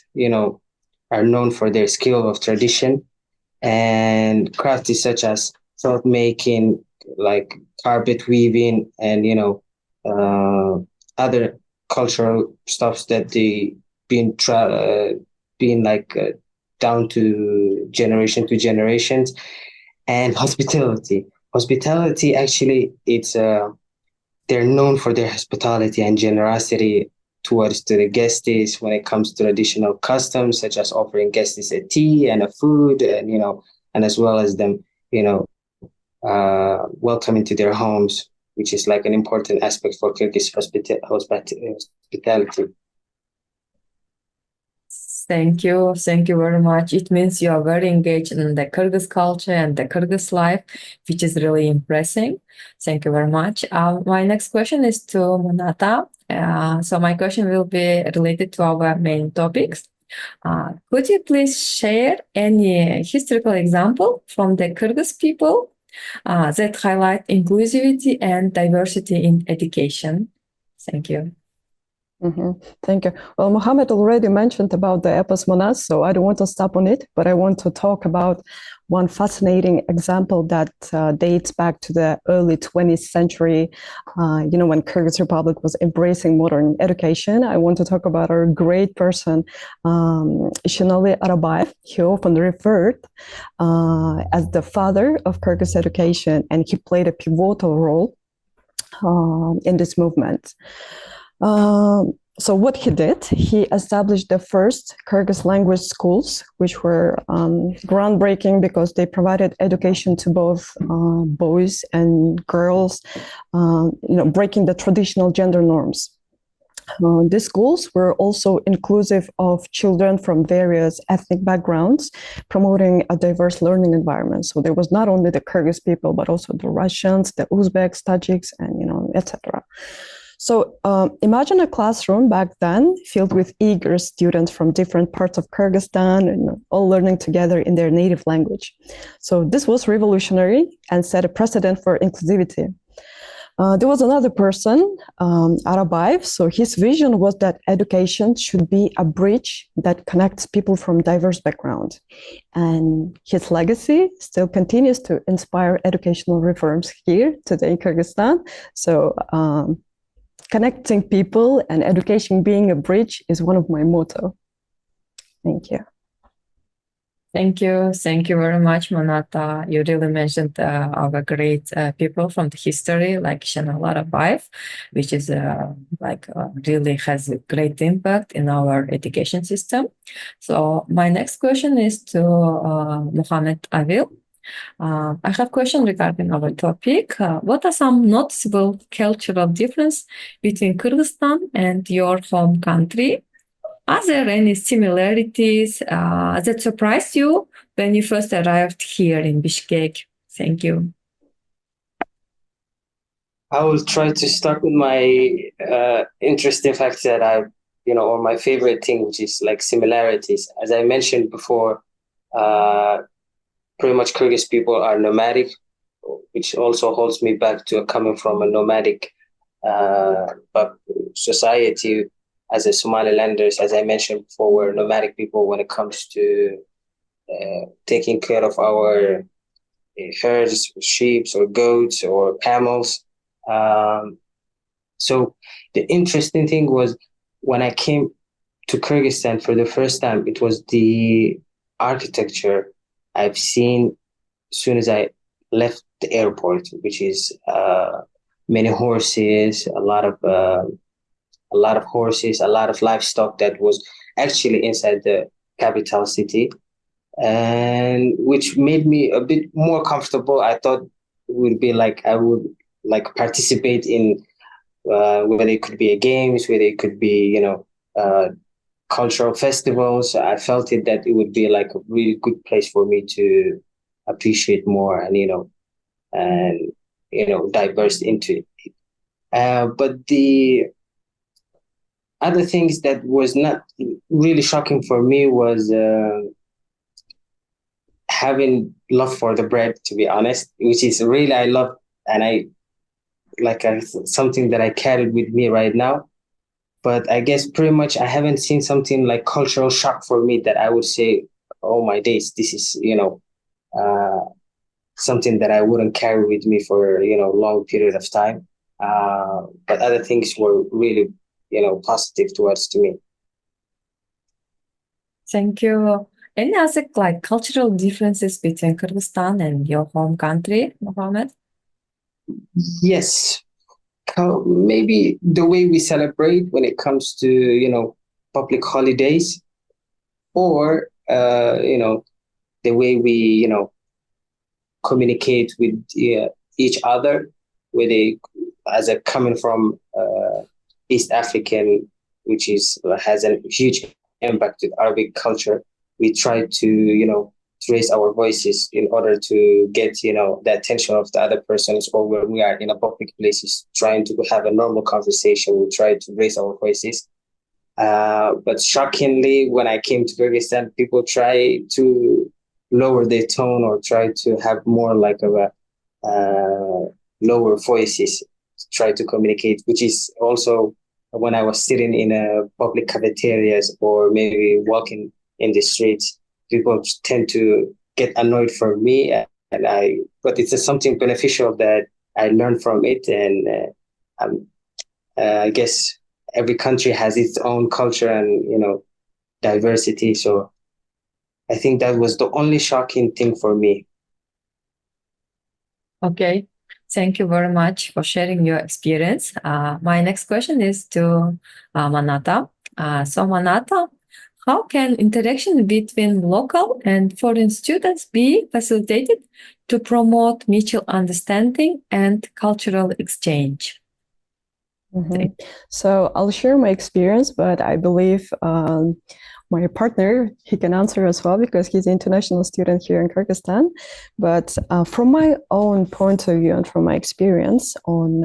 are known for their skill of tradition and crafts such as cloth making, like carpet weaving, and other cultural stuffs that they been down to generations, and hospitality. Hospitality actually, it's they're known for their hospitality and generosity towards to the guests when it comes to traditional customs, such as offering guests a tea and a food, and and as well as them, welcoming to their homes, which is like an important aspect for Kyrgyz hospitality. Thank you very much. It means you are very engaged in the Kyrgyz culture and the Kyrgyz life, which is really impressive. Thank you very much. My next question is to Monata. So my question will be related to our main topics. Could you please share any historical example from the Kyrgyz people that highlight inclusivity and diversity in education? Thank you. Thank you. Well, Mohammed already mentioned about the Epos Monas, so I don't want to stop on it, but I want to talk about one fascinating example that dates back to the early 20th century, when Kyrgyz Republic was embracing modern education. I want to talk about our great person, Ishinali Arabayev. He often referred as the father of Kyrgyz education, and he played a pivotal role in this movement. So what he did, he established the first Kyrgyz language schools, which were groundbreaking because they provided education to both boys and girls, breaking the traditional gender norms. These schools were also inclusive of children from various ethnic backgrounds, promoting a diverse learning environment. So there was not only the Kyrgyz people, but also the Russians, the Uzbeks, Tajiks, and etc. So imagine a classroom back then filled with eager students from different parts of Kyrgyzstan and all learning together in their native language. So this was revolutionary and set a precedent for inclusivity. There was another person, Arabayev. So his vision was that education should be a bridge that connects people from diverse backgrounds. And his legacy still continues to inspire educational reforms here today in Kyrgyzstan. So connecting people and education being a bridge is one of my motto. Thank you. Thank you very much, Monata. You really mentioned our great people from the history, like Ishinali Arabayev, which is really has a great impact in our education system. So my next question is to Mohammed Avil. I have a question regarding our topic. What are some noticeable cultural differences between Kyrgyzstan and your home country? Are there any similarities that surprised you when you first arrived here in Bishkek? Thank you. I will try to start with my interesting facts that or my favorite thing, which is like similarities. As I mentioned before, pretty much Kyrgyz people are nomadic, which also holds me back to coming from a nomadic society. As a Somalilanders, as I mentioned before, we're nomadic people when it comes to taking care of our herds, sheep or goats or camels. So the interesting thing was when I came to Kyrgyzstan for the first time, it was the architecture I've seen as soon as I left the airport, which is many horses, a lot of horses, a lot of livestock that was actually inside the capital city, and which made me a bit more comfortable. I thought it would be like I would like participate in whether it could be a games, whether it could be cultural festivals. I felt that it would be like a really good place for me to appreciate more and diverse into it. But the other things that was not really shocking for me was having love for the bread, to be honest, which is really I love, and I like something that I carried with me right now. But I guess pretty much I haven't seen something like cultural shock for me that I would say, oh my days, this is something that I wouldn't carry with me for long period of time. But other things were really positive towards to me. Thank you. Any other like cultural differences between Kyrgyzstan and your home country, Mohammed? Yes, maybe the way we celebrate when it comes to public holidays, or the way we communicate with each other, where they as a coming from East African, which has a huge impact with Arabic culture. We try to raise our voices in order to get the attention of the other persons, or when we are in a public places trying to have a normal conversation, we try to raise our voices. But shockingly, when I came to Kyrgyzstan, people try to lower their tone or try to have more like a lower voices to try to communicate, which is also when I was sitting in a public cafeterias or maybe walking in the streets, people tend to get annoyed for me, but it's something beneficial that I learned from it, and I guess every country has its own culture and diversity. So I think that was the only shocking thing for me. Okay, thank you very much for sharing your experience. My next question is to Manata. So Manata, how can interaction between local and foreign students be facilitated to promote mutual understanding and cultural exchange? Mm-hmm. So I'll share my experience, but I believe my partner, he can answer as well because he's an international student here in Kyrgyzstan. But from my own point of view and from my experience on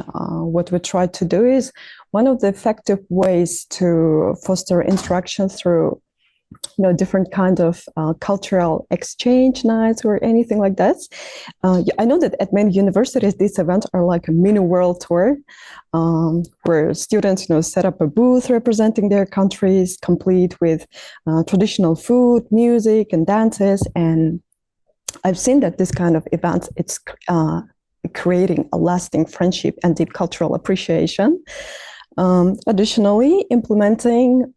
what we try to do is one of the effective ways to foster interaction through different kind of cultural exchange nights or anything like that. I know that at many universities, these events are like a mini world tour where students, set up a booth representing their countries, complete with traditional food, music, and dances. And I've seen that this kind of events, it's creating a lasting friendship and deep cultural appreciation. Additionally, implementing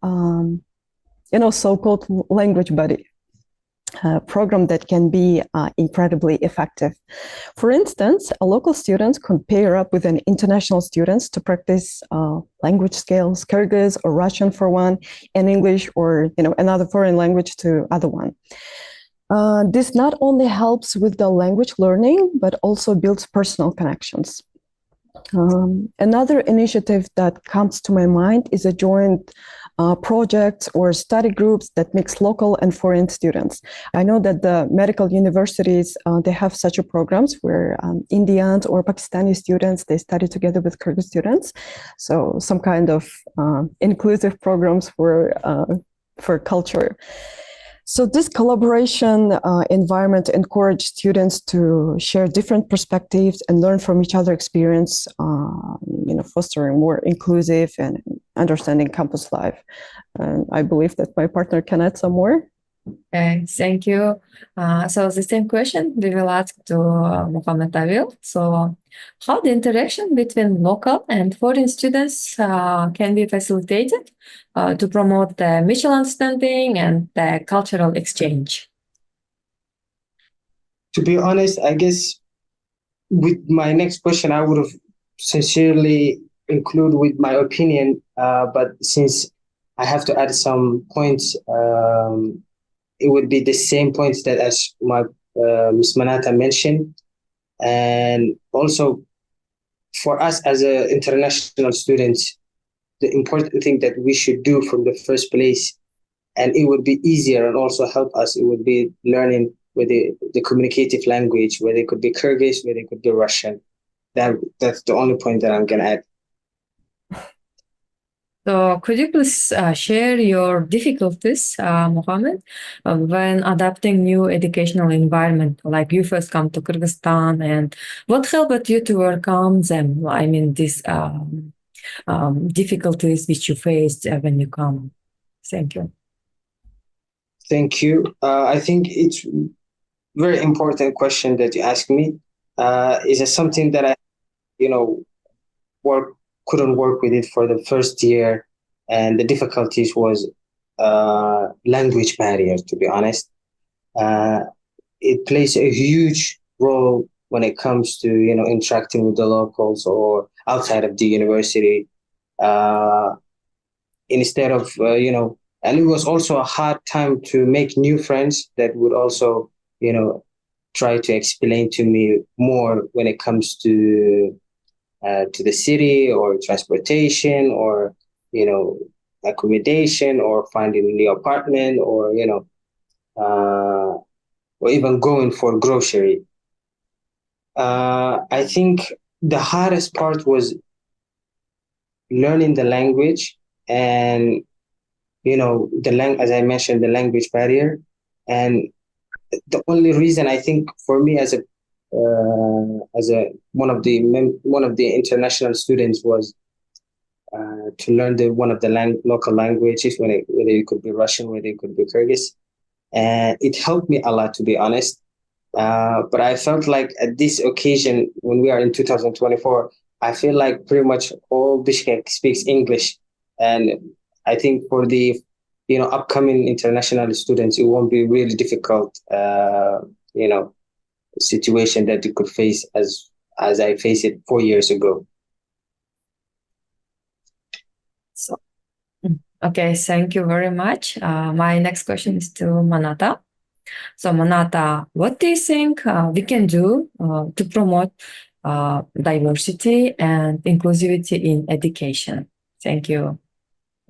so-called language buddy program that can be incredibly effective. For instance, local students can pair up with an international students to practice language skills, Kyrgyz or Russian for one, and English or another foreign language to other one. This not only helps with the language learning, but also builds personal connections. Another initiative that comes to my mind is a joint projects or study groups that mix local and foreign students. I know that the medical universities, they have such a programs where Indians or Pakistani students, they study together with Kyrgyz students. So some kind of inclusive programs for culture. So this collaboration environment encouraged students to share different perspectives and learn from each other experience, fostering more inclusive and understanding campus life. And I believe that my partner can add some more. Okay, thank you. So the same question we will ask to Mohammed Avil. So how the interaction between local and foreign students can be facilitated to promote the mutual understanding and the cultural exchange? To be honest, I guess with my next question, I would have sincerely include with my opinion, but since I have to add some points, it would be the same points that as my Ms. Manata mentioned. And also for us as international students, the important thing that we should do from the first place, and it would be easier and also help us, it would be learning with the communicative language, whether it could be Kyrgyz, whether it could be Russian. That's the only point that I'm going to add. So could you please share your difficulties, Mohammed, when adapting new educational environment? Like you first come to Kyrgyzstan, and what helped you to overcome them? I mean, these difficulties which you faced when you come. Thank you. Thank you. I think it's very important question that you asked me. Is it something that I, couldn't work with it for the first year, and the difficulties was language barrier, to be honest. It plays a huge role when it comes to interacting with the locals or outside of the university, instead of and it was also a hard time to make new friends that would also try to explain to me more when it comes to the city or transportation or accommodation or finding a new apartment or or even going for grocery. I think the hardest part was learning the language and as I mentioned, the language barrier. And the only reason I think for me as one of the international students was to learn one of the local languages, whether it could be Russian, whether it could be Kyrgyz, and it helped me a lot, to be honest. But I felt like at this occasion, when we are in 2024, I feel like pretty much all Bishkek speaks English, and I think for the upcoming international students, it won't be really difficult situation that you could face as I faced it 4 years ago. So, okay, thank you very much. My next question is to Manata. So Manata, what do you think we can do to promote diversity and inclusivity in education? Thank you.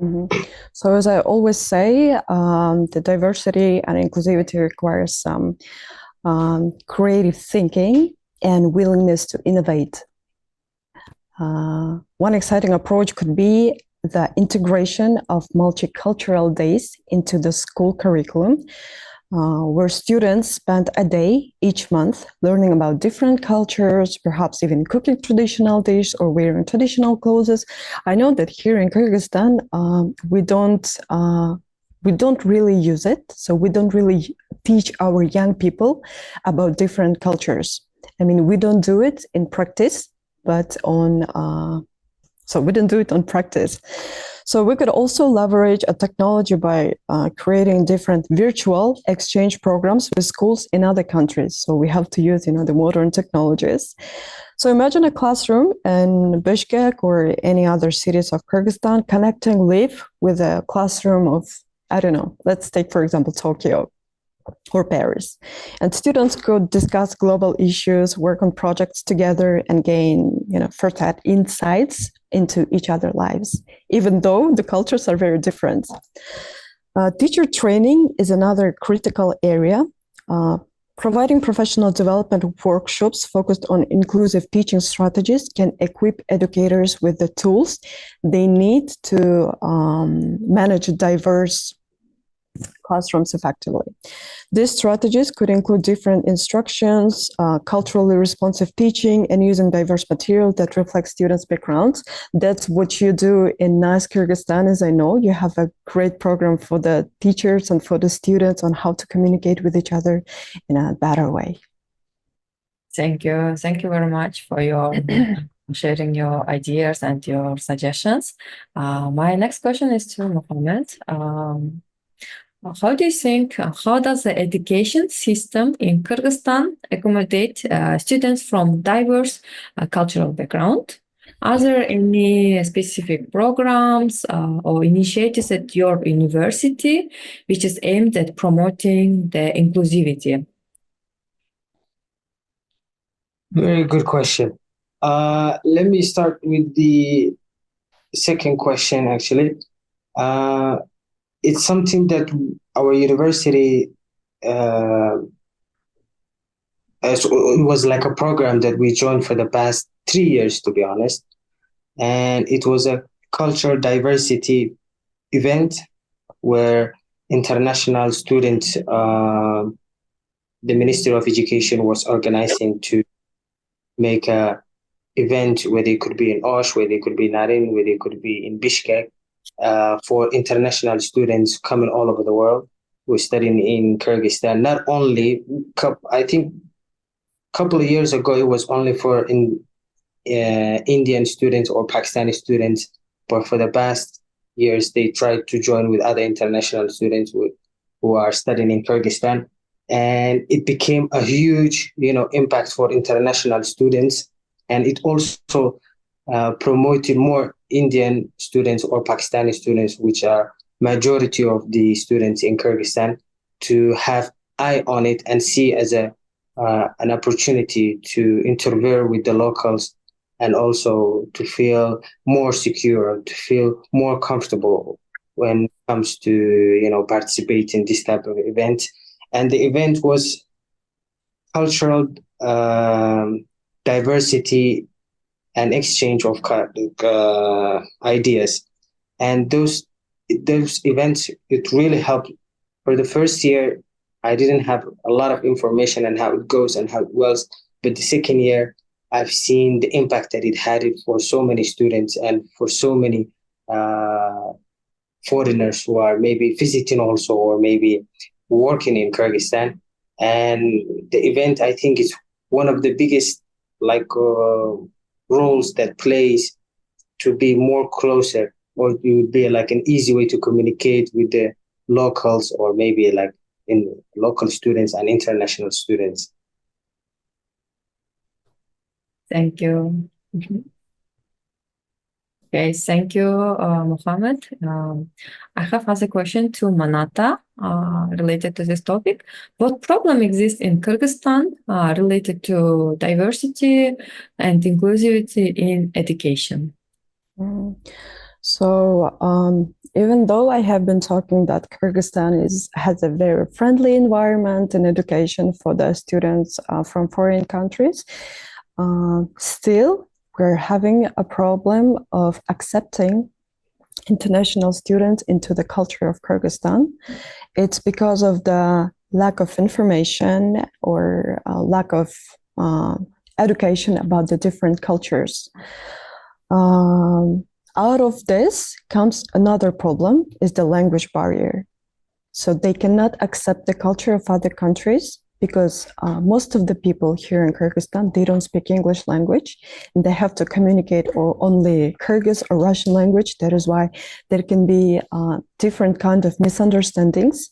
Mm-hmm. So as I always say, the diversity and inclusivity requires some creative thinking and willingness to innovate. One exciting approach could be the integration of multicultural days into the school curriculum, where students spend a day each month learning about different cultures, perhaps even cooking traditional dishes or wearing traditional clothes. I know that here in Kyrgyzstan, we don't really use it, so we don't really teach our young people about different cultures. I mean, we don't do it in practice, but we don't do it on practice. So we could also leverage a technology by creating different virtual exchange programs with schools in other countries. So we have to use, the modern technologies. So imagine a classroom in Bishkek or any other cities of Kyrgyzstan connecting live with a classroom of, I don't know, let's take, for example, Tokyo. or Paris. And students could discuss global issues, work on projects together, and gain, fertile insights into each other's lives, even though the cultures are very different. Teacher training is another critical area. Providing professional development workshops focused on inclusive teaching strategies can equip educators with the tools they need to manage diverse classrooms effectively. These strategies could include different instructions, culturally responsive teaching, and using diverse material that reflects students' backgrounds. That's what you do in NICE Kyrgyzstan, as I know. You have a great program for the teachers and for the students on how to communicate with each other in a better way. Thank you. Thank you very much for your sharing your ideas and your suggestions. My next question is to Mohammed. How do you think, how does the education system in Kyrgyzstan accommodate students from diverse cultural background? Are there any specific programs or initiatives at your university which is aimed at promoting the inclusivity? Very good question. Let me start with the second question, actually. It's something that our university, it was like a program that we joined for the past 3 years, to be honest. And it was a cultural diversity event where international students, the Ministry of Education was organizing to make a event where they could be in Osh, where they could be in Narin, where they could be in Bishkek, for international students coming all over the world who are studying in Kyrgyzstan. Not only, I think a couple of years ago, it was only for Indian students or Pakistani students, but for the past years, they tried to join with other international students who are studying in Kyrgyzstan. And it became a huge, impact for international students. And it also promoted more Indian students or Pakistani students, which are majority of the students in Kyrgyzstan, to have eye on it and see as an opportunity to interfere with the locals, and also to feel more secure, to feel more comfortable when it comes to participate in this type of event. And the event was cultural diversity and exchange of ideas. And those events, it really helped. For the first year, I didn't have a lot of information on how it goes and how it was. But the second year, I've seen the impact that it had for so many students and for so many foreigners who are maybe visiting also, or maybe working in Kyrgyzstan. And the event, I think, is one of the biggest roles that plays to be more closer, or it would be like an easy way to communicate with the locals, or maybe like in local students and international students. Thank you. Okay, thank you, Mohammed. I have another question to Manata related to this topic. What problem exists in Kyrgyzstan related to diversity and inclusivity in education? So even though I have been talking that Kyrgyzstan has a very friendly environment in education for the students from foreign countries, still we're having a problem of accepting international students into the culture of Kyrgyzstan. It's because of the lack of information or lack of education about the different cultures. Out of this comes another problem, is the language barrier. So they cannot accept the culture of other countries because most of the people here in Kyrgyzstan, they don't speak English language, and they have to communicate only Kyrgyz or Russian language. That is why there can be different kind of misunderstandings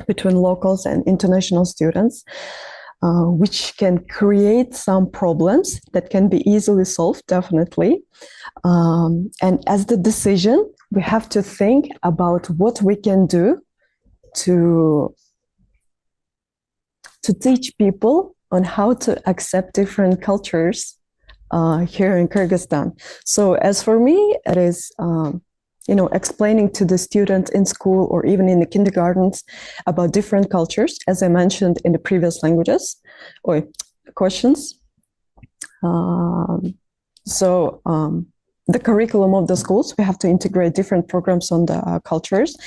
between locals and international students, which can create some problems that can be easily solved, definitely. And as the decision, we have to think about what we can do to to teach people on how to accept different cultures here in Kyrgyzstan. So as for me, it is explaining to the students in school or even in the kindergartens about different cultures, as I mentioned in the previous languages or questions. The curriculum of the schools, we have to integrate different programs on the cultures.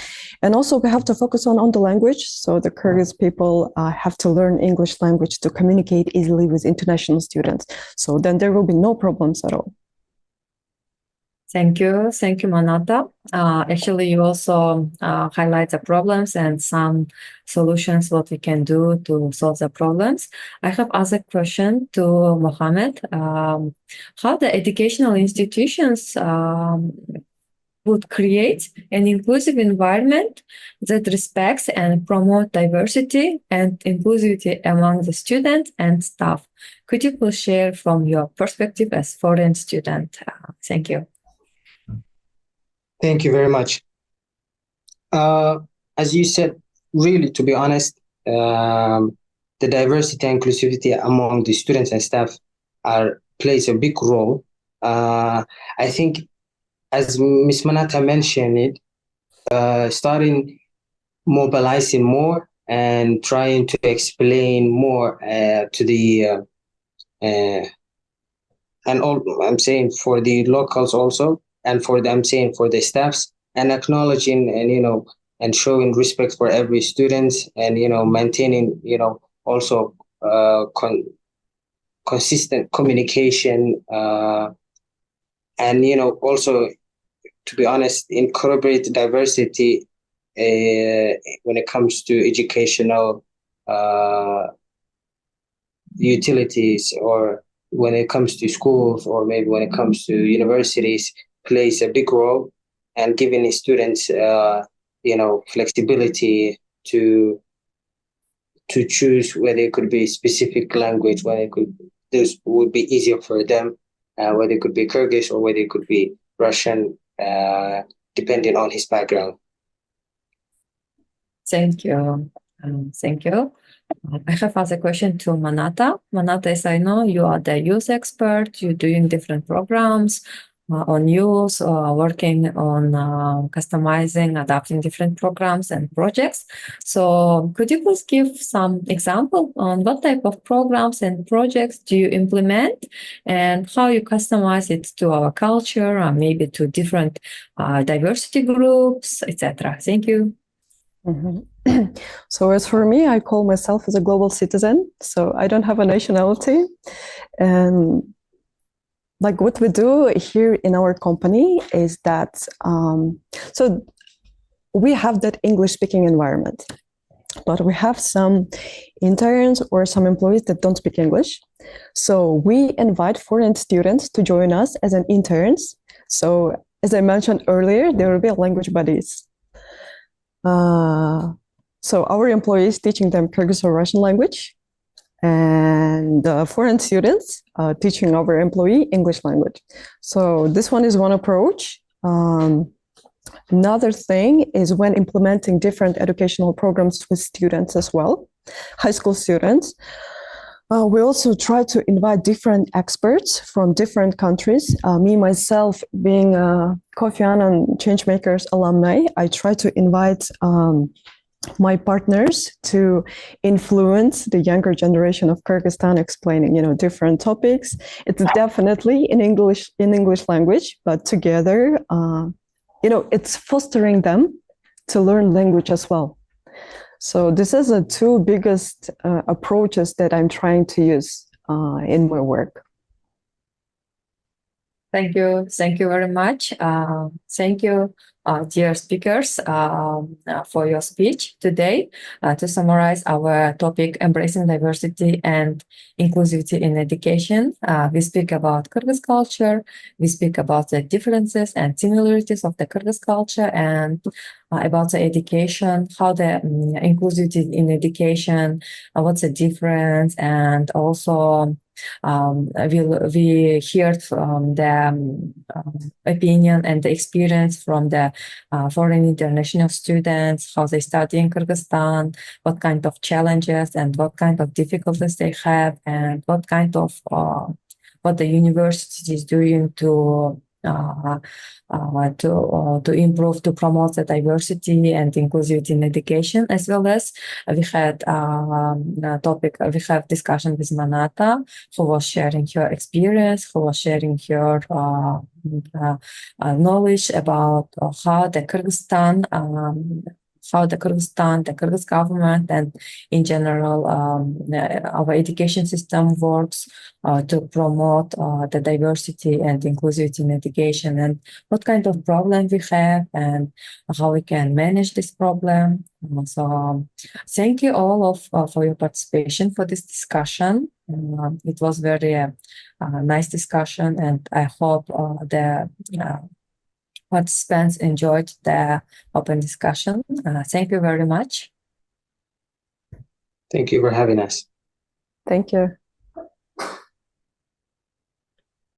And also we have to focus on the language. So the Kyrgyz people have to learn English language to communicate easily with international students. So then there will be no problems at all. Thank you, Manata. Actually, you also highlight the problems and some solutions what we can do to solve the problems. I have other question to Mohammed. How the educational institutions would create an inclusive environment that respects and promote diversity and inclusivity among the students and staff? Could you please share from your perspective as foreign student? Thank you. Thank you very much. As you said, really, to be honest, the diversity and inclusivity among the students and staff plays a big role. I think, as Ms. Manata mentioned it, starting mobilizing more and trying to explain more to the and all I'm saying for the locals also, and for them saying for the staffs, and acknowledging and and showing respect for every student, and maintaining also consistent communication, and also, to be honest, incorporate diversity when it comes to educational utilities, or when it comes to schools, or maybe when it comes to universities, plays a big role, and giving the students flexibility to choose whether it could be specific language, this would be easier for them, whether it could be Kyrgyz or whether it could be Russian, depending on his background. Thank you. Thank you. I have other question to Manata. Manata, as I know, you are the youth expert. You're doing different programs on youth, working on customizing, adapting different programs and projects. So could you please give some example on what type of programs and projects do you implement, and how you customize it to our culture, or maybe to different diversity groups, etc.? Thank you. Mm-hmm. So as for me, I call myself as a global citizen. So I don't have a nationality. And like what we do here in our company is that, so we have that English speaking environment, but we have some interns or some employees that don't speak English. So we invite foreign students to join us as an interns. So as I mentioned earlier, there will be language buddies. So our employees teaching them Kyrgyz or Russian language, and foreign students teaching our employee English language. So this one is one approach. Another thing is when implementing different educational programs with students as well, high school students. We also try to invite different experts from different countries. Me, myself, being a Kofi Annan Changemakers alumni, I try to invite my partners to influence the younger generation of Kyrgyzstan, explaining, different topics. It's definitely in English language, but together, it's fostering them to learn language as well. So this is the two biggest approaches that I'm trying to use in my work. Thank you. Thank you very much. Thank you, dear speakers, for your speech today. To summarize our topic, embracing diversity and inclusivity in education, we speak about Kyrgyz culture. We speak about the differences and similarities of the Kyrgyz culture, and about the education, how the inclusivity in education, what's the difference, and also we heard the opinion and the experience from the foreign international students, how they study in Kyrgyzstan, what kind of challenges and what kind of difficulties they have, and what kind of what the university is doing to improve, to promote the diversity and inclusivity in education, as well as we had we have discussion with Manata, who was sharing her experience, who was sharing her knowledge about how the Kyrgyzstan, the Kyrgyz government, and in general our education system works to promote the diversity and inclusivity in education, and what kind of problem we have and how we can manage this problem. So thank you all for your participation for this discussion. It was very nice discussion, and I hope the participants enjoyed the open discussion. Thank you very much. Thank you for having us. Thank you.